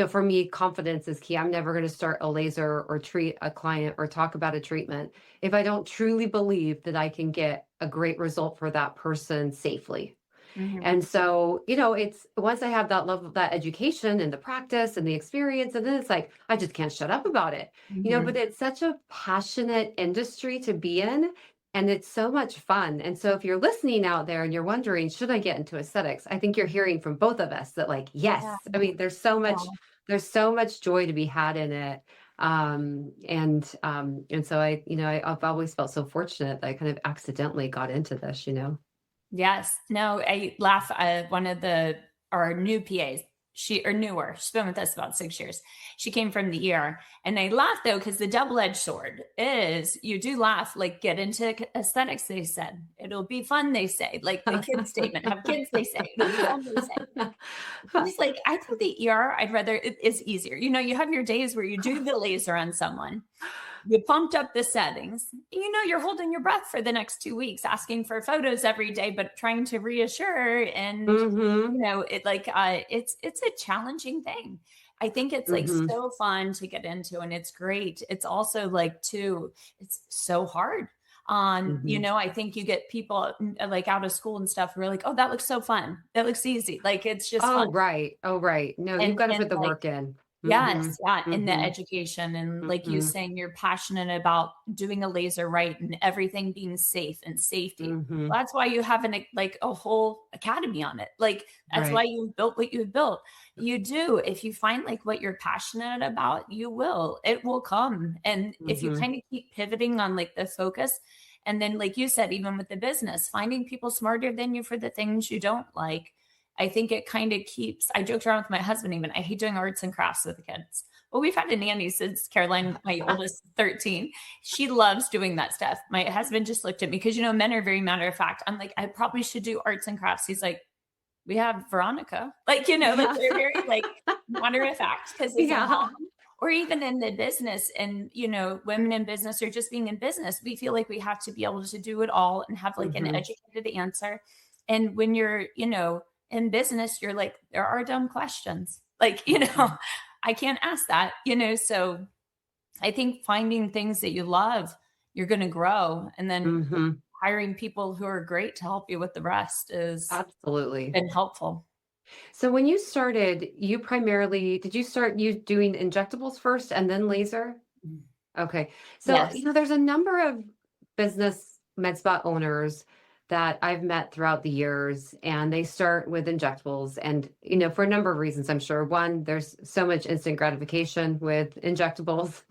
for me, confidence is key. I'm never going to start a laser or treat a client or talk about a treatment if I don't truly believe that I can get a great result for that person safely. Mhm. And so, it's once I have that love of that education and the practice and the experience, and then it's like, I just can't shut up about it, but Mhm. it's such a passionate industry to be in. And it's so much fun. And so if you're listening out there and you're wondering, should I get into aesthetics? I think you're hearing from both of us that like, yes, Yeah. I mean, there's so much joy to be had in it. And so I've always felt so fortunate that I kind of accidentally got into this. Yes. No, I laugh. One of the our new PAs. Newer. She's been with us about 6 years. She came from the ER. And I laugh though, because the double-edged sword is you do laugh, like get into aesthetics, they said. It'll be fun, they say. Like the kids statement, have kids, they say. It'll be fun, they say. It's like, I think the ER, I'd rather, it is easier. You have your days where you do the laser on someone. You pumped up the settings. You're holding your breath for the next 2 weeks, asking for photos every day, but trying to reassure. And, it's a challenging thing. I think it's like so fun to get into, and it's great. It's also like, too, it's so hard. I think you get people like out of school and stuff who are like, oh, that looks so fun. That looks easy. Like, it's just fun. Right. Oh, right. No, you've got to put the work in. Yes, yeah, in the education, and like you saying, you're passionate about doing a laser right and everything being safe and safety. Well, that's why you have a whole academy on it. Like, that's why you built what you built. You do. If you find like what you're passionate about, it will come. And if you kind of keep pivoting on like the focus, and then like you said, even with the business, finding people smarter than you for the things you don't like, I think it kind of keeps, I joked around with my husband even, I hate doing arts and crafts with the kids. Well, we've had a nanny since Caroline, my oldest, 13. She loves doing that stuff. My husband just looked at me because, men are very matter of fact. I'm like, I probably should do arts and crafts. He's like, we have Veronica. Like, they're very like matter of fact because or even in the business, and, women in business or just being in business, we feel like we have to be able to do it all and have like an educated answer. And when you're, in business, you're like, there are dumb questions. Like, I can't ask that, so I think finding things that you love, you're going to grow. And then hiring people who are great to help you with the rest is absolutely been helpful. So when you started, did you start doing injectables first and then laser? Okay. So, Yes. There's a number of business med spa owners that I've met throughout the years, and they start with injectables, and, for a number of reasons, I'm sure. One, there's so much instant gratification with injectables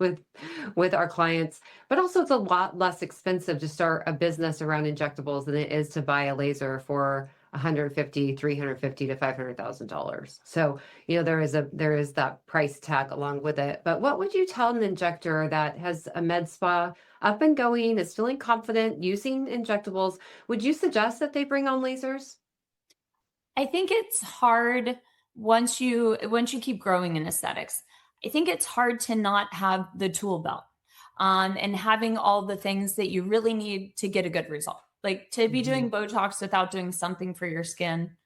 with our clients, but also it's a lot less expensive to start a business around injectables than it is to buy a laser for $150,000, $350,000 to $500,000. So, there is that price tag along with it. But what would you tell an injector that has a med spa up and going, is feeling confident using injectables? Would you suggest that they bring on lasers? I think it's hard once you keep growing in aesthetics. I think it's hard to not have the tool belt, and having all the things that you really need to get a good result. Like to be doing Botox without doing something for your skin.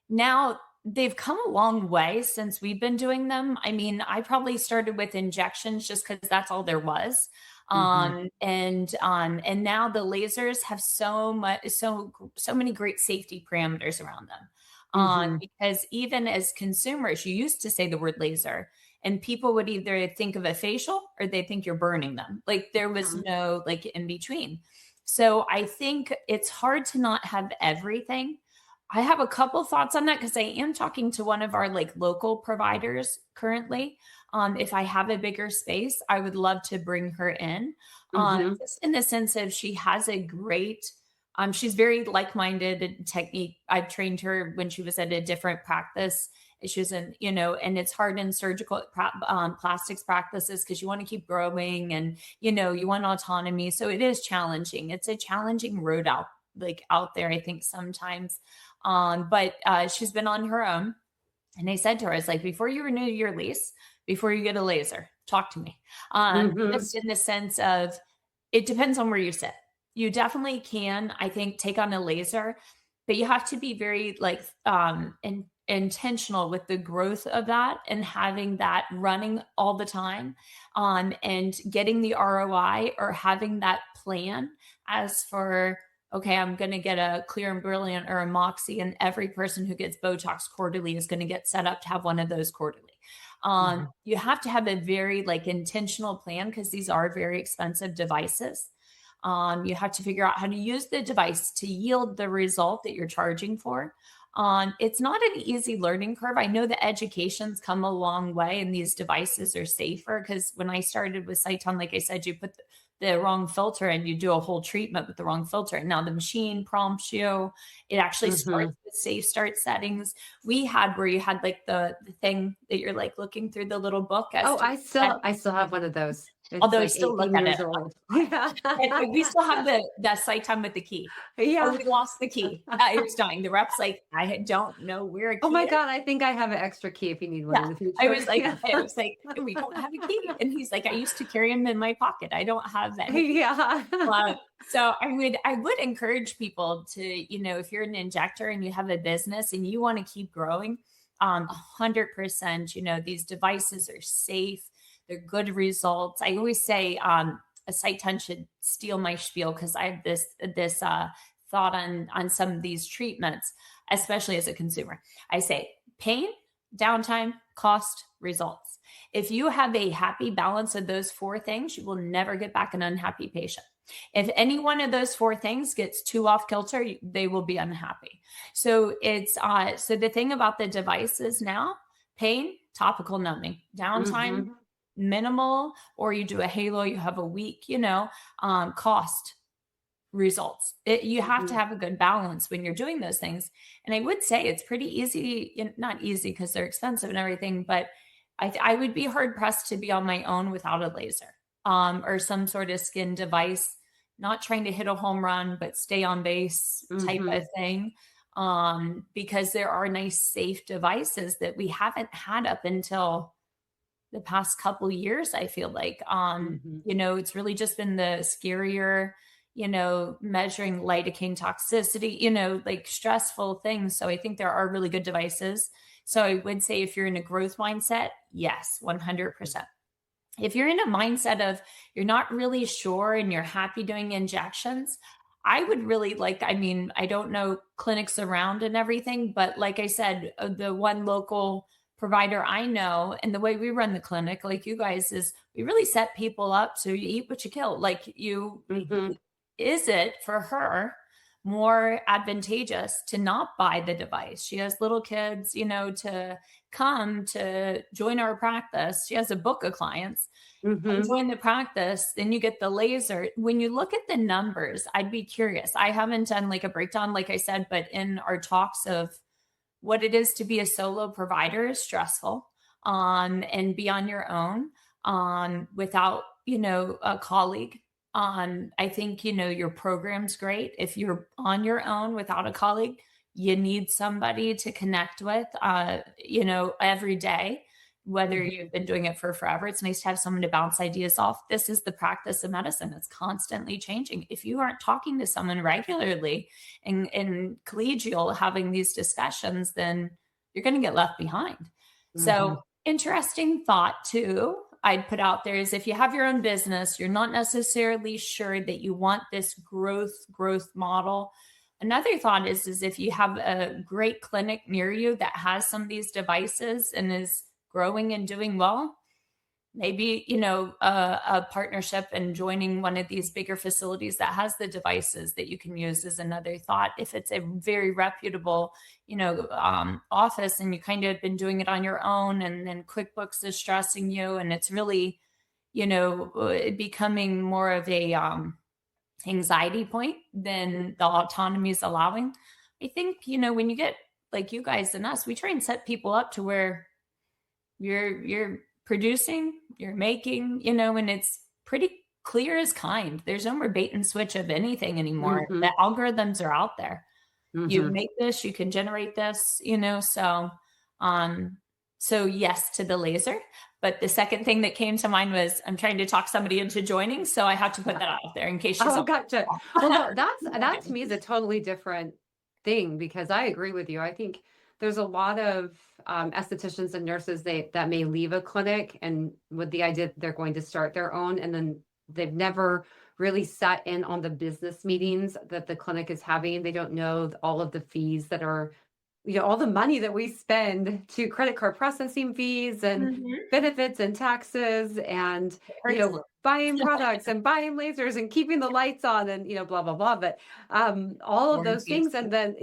Now they've come a long way since we've been doing them. I mean, I probably started with injections just because that's all there was. And now the lasers have so many great safety parameters around them. Because even as consumers, you used to say the word laser and people would either think of a facial or they think you're burning them. Like there was no like in between. So I think it's hard to not have everything. I have a couple thoughts on that because I am talking to one of our like local providers currently. If I have a bigger space, I would love to bring her in, just in the sense of she has a great, she's very like-minded in technique. I've trained her when she was at a different practice. She was in, and it's hard in surgical plastics practices because you want to keep growing and, you want autonomy. So it is challenging. It's a challenging road out there, I think sometimes. But she's been on her own. And I said to her, I was like, before you renew your lease, before you get a laser, talk to me. Just in the sense of, it depends on where you sit. You definitely can, I think, take on a laser, but you have to be very intentional with the growth of that and having that running all the time, and getting the ROI or having that plan as for, okay, I'm going to get a Clear and Brilliant or a Moxie, and every person who gets Botox quarterly is going to get set up to have one of those quarterly. You have to have a very intentional plan because these are very expensive devices. You have to figure out how to use the device to yield the result that you're charging for. It's not an easy learning curve. I know the education's come a long way and these devices are safer, because when I started with Sciton, like I said, you put the wrong filter and you do a whole treatment with the wrong filter. And now the machine prompts you. It actually Mm-hmm. starts with safe start settings. We had where you had like the thing that you're like looking through the little book as Oh, to, I still have one of those. It's although I like still look 18 at it. years old. Yeah. And we still have that site time with the key. Oh, Yeah. we lost the key. It's dying. The rep's like, I don't know where a Oh key my is. God, I think I have an extra key if you need one Yeah. in the I future. was like, Yeah. we don't have a key. And he's like, I used to carry him in my pocket. I don't have that. Yeah. So I would encourage people to, if you're an injector and you have a business and you want to keep growing, 100%, these devices are safe. They're good results. I always say, a site ton should steal my spiel, because I have this thought on some of these treatments, especially as a consumer. I say pain, downtime, cost, results. If you have a happy balance of those four things, you will never get back an unhappy patient. If any one of those four things gets too off kilter, they will be unhappy. So it's so the thing about the devices now: pain, topical numbing; downtime, Mm-hmm. minimal, or you do a halo, you have a week, cost, results. You have to Mm-hmm. have a good balance when you're doing those things. And I would say it's pretty easy, not easy because they're expensive and everything, but I would be hard pressed to be on my own without a laser, or some sort of skin device, not trying to hit a home run, but stay on base type Mm-hmm. of thing. Because there are nice, safe devices that we haven't had up until the past couple years, I feel like. Mm-hmm. It's really just been the scarier, measuring lidocaine toxicity, like stressful things. So I think there are really good devices. So I would say if you're in a growth mindset, yes, 100%. If you're in a mindset of you're not really sure and you're happy doing injections, I would really I don't know clinics around and everything, but like I said, the one local provider I know and the way we run the clinic, like you guys, is we really set people up so you eat what you kill. Mm-hmm. Is it for her more advantageous to not buy the device? She has little kids, to come to join our practice. She has a book of clients. Come Mm-hmm. join the practice, then you get the laser. When you look at the numbers, I'd be curious. I haven't done like a breakdown, like I said, but in our talks of what it is to be a solo provider is stressful, and be on your own, without, a colleague. I think, your program's great. If you're on your own without a colleague, you need somebody to connect with, every day, whether Mm-hmm. you've been doing it for forever. It's nice to have someone to bounce ideas off. This is the practice of medicine. It's constantly changing. If you aren't talking to someone regularly and collegial having these discussions, then you're going to get left behind. Mm-hmm. So interesting thought too, I'd put out there, is if you have your own business, you're not necessarily sure that you want this growth model. Another thought is if you have a great clinic near you that has some of these devices and is growing and doing well, maybe, a partnership and joining one of these bigger facilities that has the devices that you can use is another thought. If it's a very reputable, office and you kind of been doing it on your own, and then QuickBooks is stressing you and it's really, becoming more of a, anxiety point than the autonomy is allowing. I think, when you get like you guys and us, we try and set people up to where you're producing, you're making, and it's pretty clear as kind. There's no more bait and switch of anything anymore. Mm-hmm. The algorithms are out there. You Mm-hmm. make this, you can generate this, so yes to the laser. But the second thing that came to mind was I'm trying to talk somebody into joining. So I have to put that out there in case she's Gotcha. Well, no, that to me is a totally different thing, because I agree with you. I think there's a lot of estheticians and nurses that may leave a clinic and with the idea that they're going to start their own, and then they've never really sat in on the business meetings that the clinic is having. They don't know all of the fees that are, all the money that we spend to credit card processing fees and Mhm. benefits and taxes, and It hurts a little. buying products and buying lasers and keeping the lights on and, blah, blah, blah. But all of those Warranties. things. And then,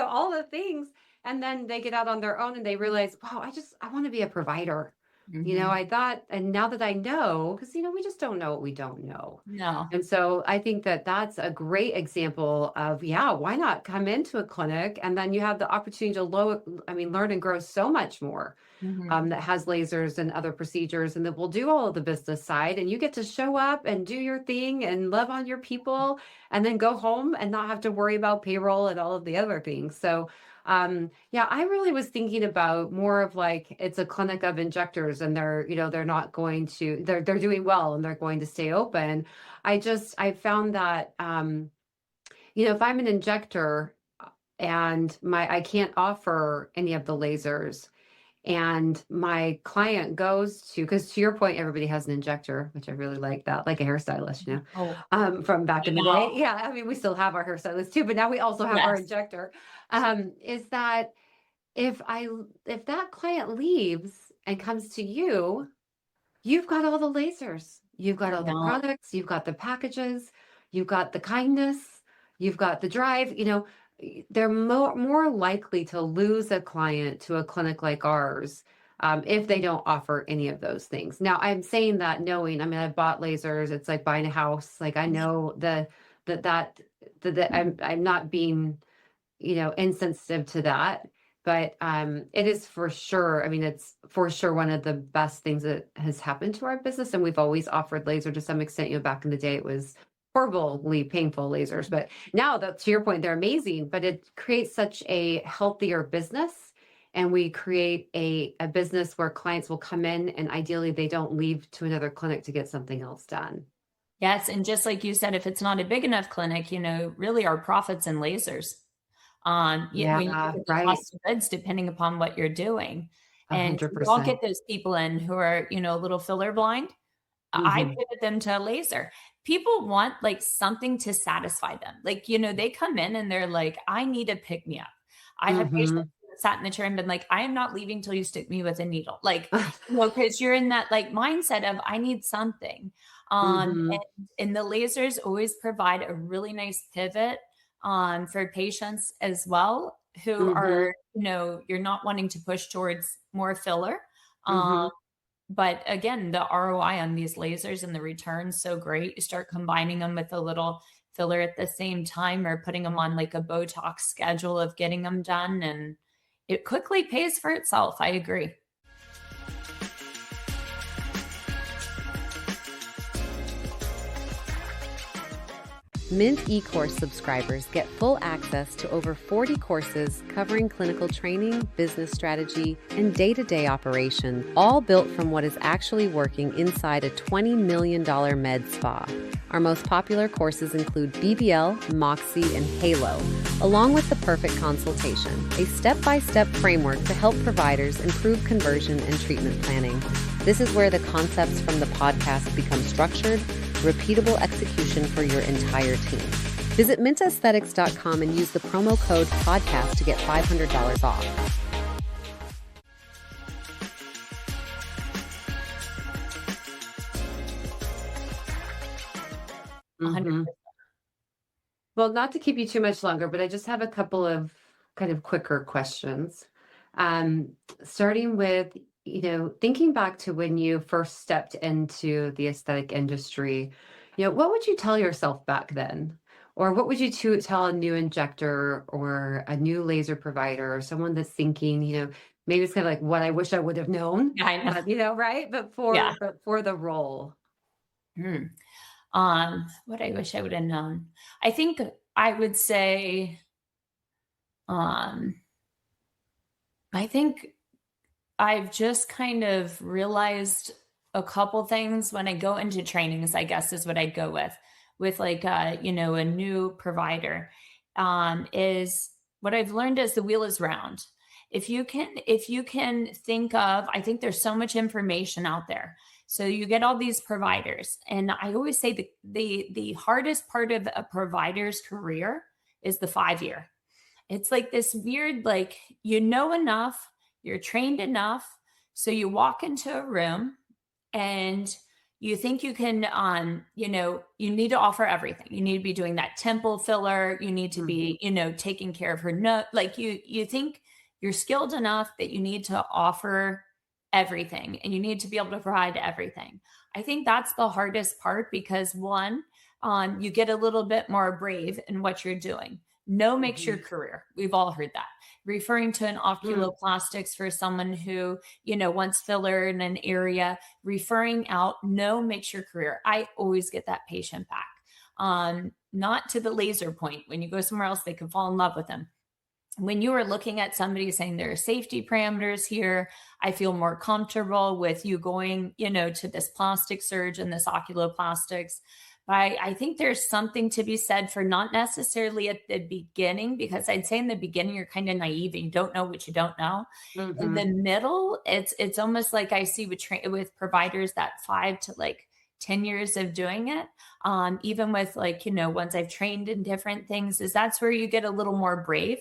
all the things. And then they get out on their own and they realize, wow, I want to be a provider. I thought, and now that I know, because, we just don't know what we don't know. No. And so I think that that's a great example of, why not come into a clinic and then you have the opportunity to learn and grow so much more that has lasers and other procedures, and that will do all of the business side, and you get to show up and do your thing and love on your people and then go home and not have to worry about payroll and all of the other things. So I really was thinking about more of like, it's a clinic of injectors and they're not going to, they're doing well and they're going to stay open. I found that, if I'm an injector and I can't offer any of the lasers, and my client goes to, because to your point, everybody has an injector, which I really like that, like a hairstylist, from back in the day. Yeah, I mean, we still have our hairstylist too, but now we also have our injector. Is that if that client leaves and comes to you, you've got all the lasers, you've got all the products, you've got the packages, you've got the kindness, you've got the drive, they're more likely to lose a client to a clinic like ours if they don't offer any of those things. Now, I'm saying that knowing, I've bought lasers. It's like buying a house. Like I know that I'm not being, insensitive to that, but it is for sure. It's for sure one of the best things that has happened to our business. And we've always offered laser to some extent. Back in the day, it was horribly painful lasers, but now to your point, they're amazing, but it creates such a healthier business. And we create a business where clients will come in and ideally they don't leave to another clinic to get something else done. Yes. And just like you said, if it's not a big enough clinic, really our profits in lasers. When you look at the cost of goods, depending upon what you're doing. And 100%. you won't get those people in who are, a little filler blind. I pivot them to a laser. People want like something to satisfy them. Like, they come in and they're like, I need a pick me up. I have patients that sat in the chair and been like, I am not leaving till you stick me with a needle. Like, because you're in that like mindset of I need something. And the lasers always provide a really nice pivot for patients as well who are, you're not wanting to push towards more filler. But again, the ROI on these lasers and the return's so great. You start combining them with a little filler at the same time or putting them on like a Botox schedule of getting them done. And it quickly pays for itself. I agree. Mint eCourse subscribers get full access to over 40 courses covering clinical training, business strategy, and day-to-day operation, all built from what is actually working inside a $20 million med spa. Our most popular courses include BBL, Moxie, and Halo, along with the Perfect Consultation, a step-by-step framework to help providers improve conversion and treatment planning. This is where the concepts from the podcast become structured, repeatable execution for your entire team. Visit mintaesthetics.com and use the promo code podcast to get $500 off. Well, not to keep you too much longer, but I just have a couple of kind of quicker questions. Starting with, thinking back to when you first stepped into the aesthetic industry, what would you tell yourself back then? Or what would you tell a new injector or a new laser provider or someone that's thinking, maybe it's kind of like what I wish I would have known, right? But for the role. What I wish I would have known. I think I would say, I think I've just kind of realized a couple things when I go into trainings, I guess is what I'd go with like, a new provider, is what I've learned is the wheel is round. If you can think of, I think there's so much information out there. So you get all these providers. And I always say the hardest part of a provider's career is the 5-year. It's like this weird, like, enough, you're trained enough. So you walk into a room and you think you can, you need to offer everything. You need to be doing that temple filler. You need to be, taking care of her nose. Like you think you're skilled enough that you need to offer everything and you need to be able to provide everything. I think that's the hardest part because one, you get a little bit more brave in what you're doing. No makes your career. We've all heard that. Referring to an oculoplastics for someone who, wants filler in an area, referring out, no makes your career. I always get that patient back. Not to the laser point. When you go somewhere else, they can fall in love with them. When you are looking at somebody saying there are safety parameters here, I feel more comfortable with you going, to this plastic surgeon, this oculoplastics. But I think there's something to be said for not necessarily at the beginning, because I'd say in the beginning, you're kind of naive and you don't know what you don't know. In the middle, it's almost like I see with providers that 5 to 10 years of doing it. Even with once I've trained in different things, that's where you get a little more brave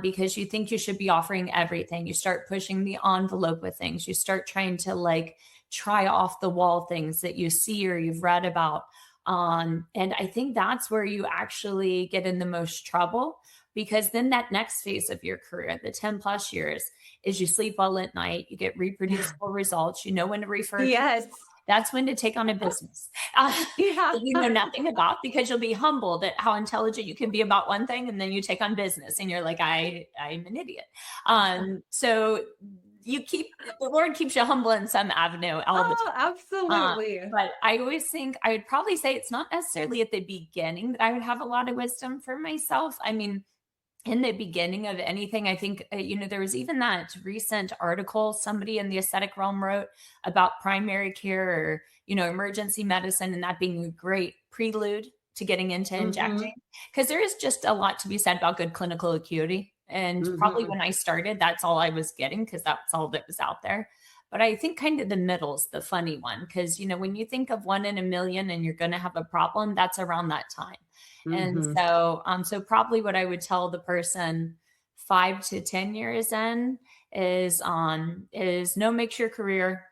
because you think you should be offering everything. You start pushing the envelope with things. You start trying to try off the wall things that you see or you've read about. And I think that's where you actually get in the most trouble, because then that next phase of your career, the 10 plus years, is you sleep well at night, you get reproducible results, you know when to refer. Yes. That's when to take on a business that you know nothing about, because you'll be humbled at how intelligent you can be about one thing. And then you take on business and you're like, I'm an idiot. So the Lord keeps you humble in some avenue all the time. Absolutely. But I always think I would probably say it's not necessarily at the beginning that I would have a lot of wisdom for myself. I mean, in the beginning of anything, I think, there was even that recent article somebody in the aesthetic realm wrote about primary care or, emergency medicine, and that being a great prelude to getting into injecting, because there is just a lot to be said about good clinical acuity. And probably when I started, that's all I was getting, because that's all that was out there. But I think kind of the middle's the funny one, because, when you think of 1 in a million and you're going to have a problem, that's around that time. And so probably what I would tell the person 5 to 10 years in is no makes your career,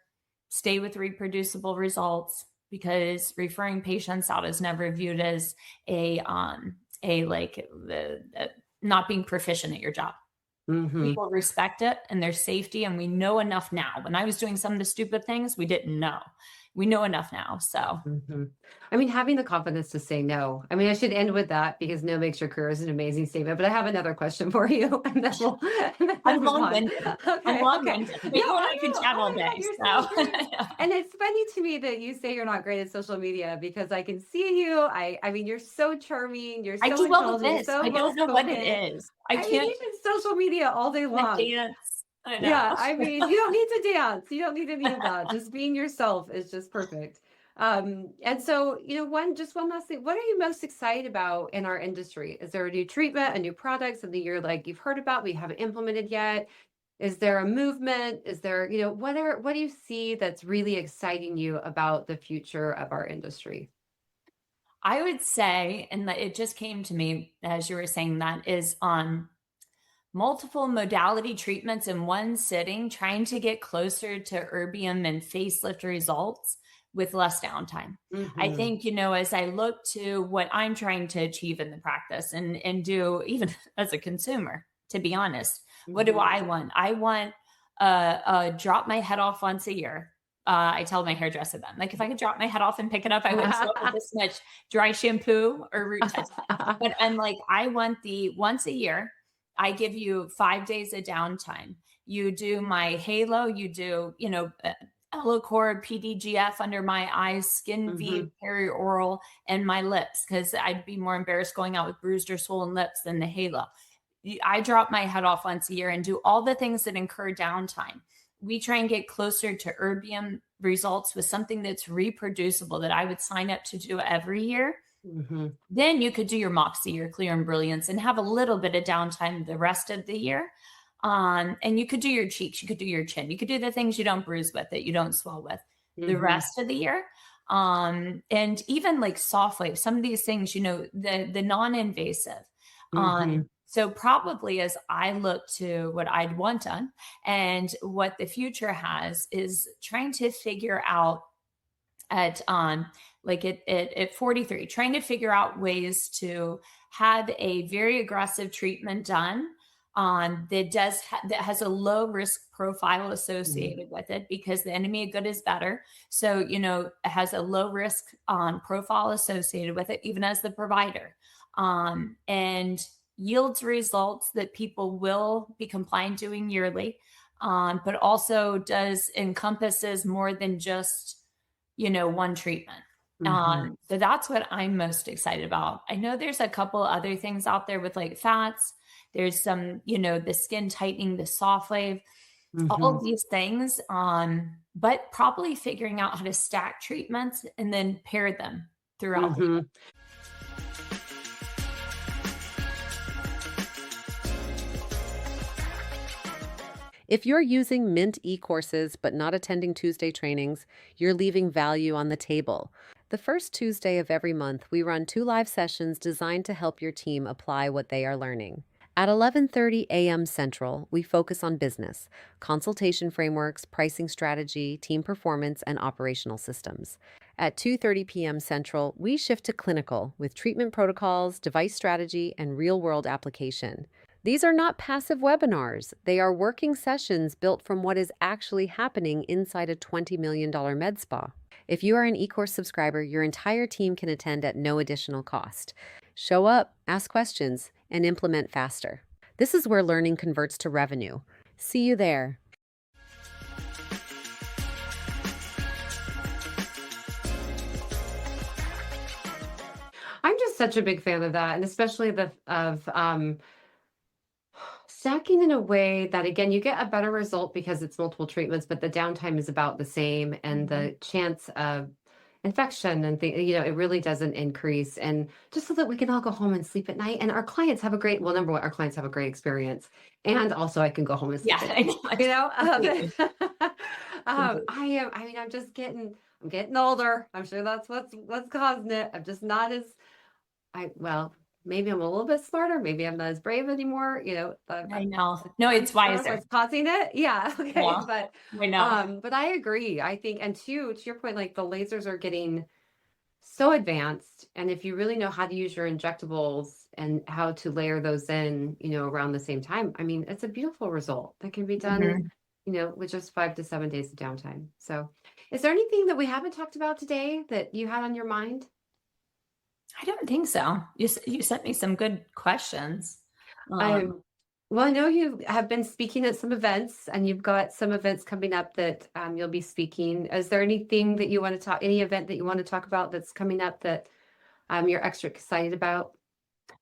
stay with reproducible results, because referring patients out is never viewed as not being proficient at your job. People respect it and their safety. And we know enough now. When I was doing some of the stupid things, we didn't know. We know enough now. So, I mean, having the confidence to say no. I mean, I should end with that, because no makes your career is an amazing statement. But I have another question for you. And then I'm long-winded. Okay. I'm long-winded. But I could chat all day. And it's funny to me that you say you're not great at social media, because I can see you. I mean, you're so charming. You're so I do well with intelligent. this. So I don't know what it is. I can't. mean, even social media all day long. Dance. I know. Yeah, I mean, you don't need to dance. You don't need any of that. Just being yourself is just perfect. And so, one last thing. What are you most excited about in our industry? Is there a new treatment, a new product, something you've heard about, but you haven't implemented yet? Is there a movement? Is there, what do you see that's really exciting you about the future of our industry? I would say, and it just came to me as you were saying that, is on multiple modality treatments in one sitting, trying to get closer to erbium and facelift results with less downtime. I think, as I look to what I'm trying to achieve in the practice and do, even as a consumer, to be honest, what do I want? I want drop my head off once a year. I tell my hairdresser then, if I could drop my head off and pick it up, I wouldn't swap with this much dry shampoo or root touch. But I'm I want the once a year. I give you 5 days of downtime. You do my halo, you do, Elocord, PDGF under my eyes, Skin V, perioral, and my lips, because I'd be more embarrassed going out with bruised or swollen lips than the halo. I drop my head off once a year and do all the things that incur downtime. We try and get closer to erbium results with something that's reproducible that I would sign up to do every year. Then you could do your Moxie, your Clear and Brilliance, and have a little bit of downtime the rest of the year. And you could do your cheeks, you could do your chin, you could do the things you don't bruise with, that you don't swell with the rest of the year. And even soft wave, some of these things, the non-invasive. So So probably as I look to what I'd want done and what the future has is trying to figure out at at 43, trying to figure out ways to have a very aggressive treatment done that has a low risk profile Mhm. associated with it, because the enemy of good is better. So, it has a low risk profile associated with it, even as the provider, and yields results that people will be compliant doing yearly, but also does encompasses more than just one treatment. Mhm. So that's what I'm most excited about. I know there's a couple other things out there with like fats. There's some, the skin tightening, the soft wave, all Mhm. of these things. But probably figuring out how to stack treatments and then pair them throughout the Mhm. If you're using Mint e-courses but not attending Tuesday trainings, you're leaving value on the table. The first Tuesday of every month, we run 2 live sessions designed to help your team apply what they are learning. At 11:30 a.m. Central, we focus on business, consultation frameworks, pricing strategy, team performance, and operational systems. At 2:30 p.m. Central, we shift to clinical with treatment protocols, device strategy, and real-world application. These are not passive webinars. They are working sessions built from what is actually happening inside a $20 million med spa. If you are an eCourse subscriber, your entire team can attend at no additional cost. Show up, ask questions, and implement faster. This is where learning converts to revenue. See you there. I'm just such a big fan of that, and especially stacking in a way that, again, you get a better result because it's multiple treatments, but the downtime is about the same, and Mhm. the chance of infection and it really doesn't increase. And just so that we can all go home and sleep at night, and our clients have a great, well, number one, our clients have a great experience, and also I can go home and Yeah, sleep at I night. know. You know, Completely. Completely. I'm getting older. I'm sure that's what's causing it. I'm just not as well, maybe I'm a little bit smarter. Maybe I'm not as brave anymore. I know. It's No, I'm it's sure wiser. what's causing it. Yeah. Okay. Yeah, I know. But I agree. I think, and to your point, like the lasers are getting so advanced. And if you really know how to use your injectables and how to layer those in, around the same time, I mean, it's a beautiful result that can be done, Mhm. with just 5 to 7 days of downtime. So is there anything that we haven't talked about today that you had on your mind? I don't think so. You sent me some good questions. Um, Um, well, I know you have been speaking at some events, and you've got some events coming up that you'll be speaking. Is there anything that you want to talk, any event that you want to talk about that's coming up that you're extra excited about?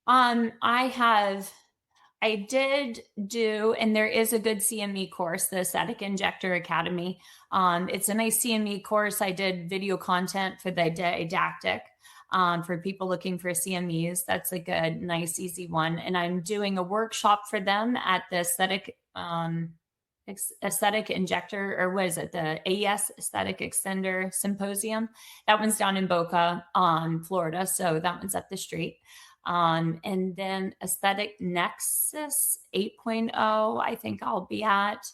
um, I have I did do, and there is a good CME course, the Aesthetic Injector Academy. It's a nice CME course. I did video content for the didactic for people looking for CMEs. That's like a nice, easy one. And I'm doing a workshop for them at the Aesthetic Injector, or what is it? The AES Aesthetic Extender Symposium. That one's down in Boca, Florida. So that one's up the street. And then Aesthetic Nexus 8.0, I think I'll be at.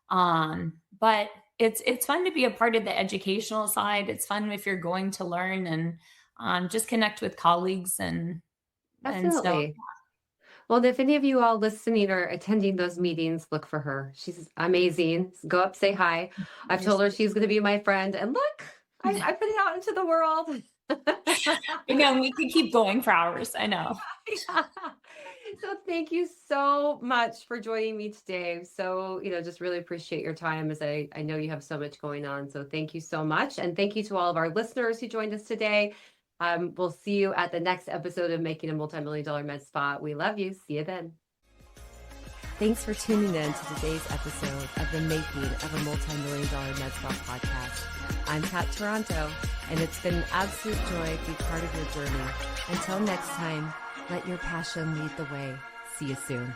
But it's fun to be a part of the educational side. It's fun if you're going to learn and just connect with colleagues and so Definitely. Well, if any of you all listening or attending those meetings, look for her. She's amazing. Go up, say hi. I've told her she's going to be my friend. And look, I put it out into the world. again, we could keep going for hours. I know. Yeah. So thank you so much for joining me today. So, just really appreciate your time, as I know you have so much going on. So thank you so much. And thank you to all of our listeners who joined us today. We'll see you at the next episode of Making a Multi-Million-Dollar Med Spa. We love you. See you then. Thanks for tuning in to today's episode of the Making of a Multi-Million-Dollar Med Spa podcast. I'm Kat Toronto, and it's been an absolute joy to be part of your journey. Until next time, let your passion lead the way. See you soon.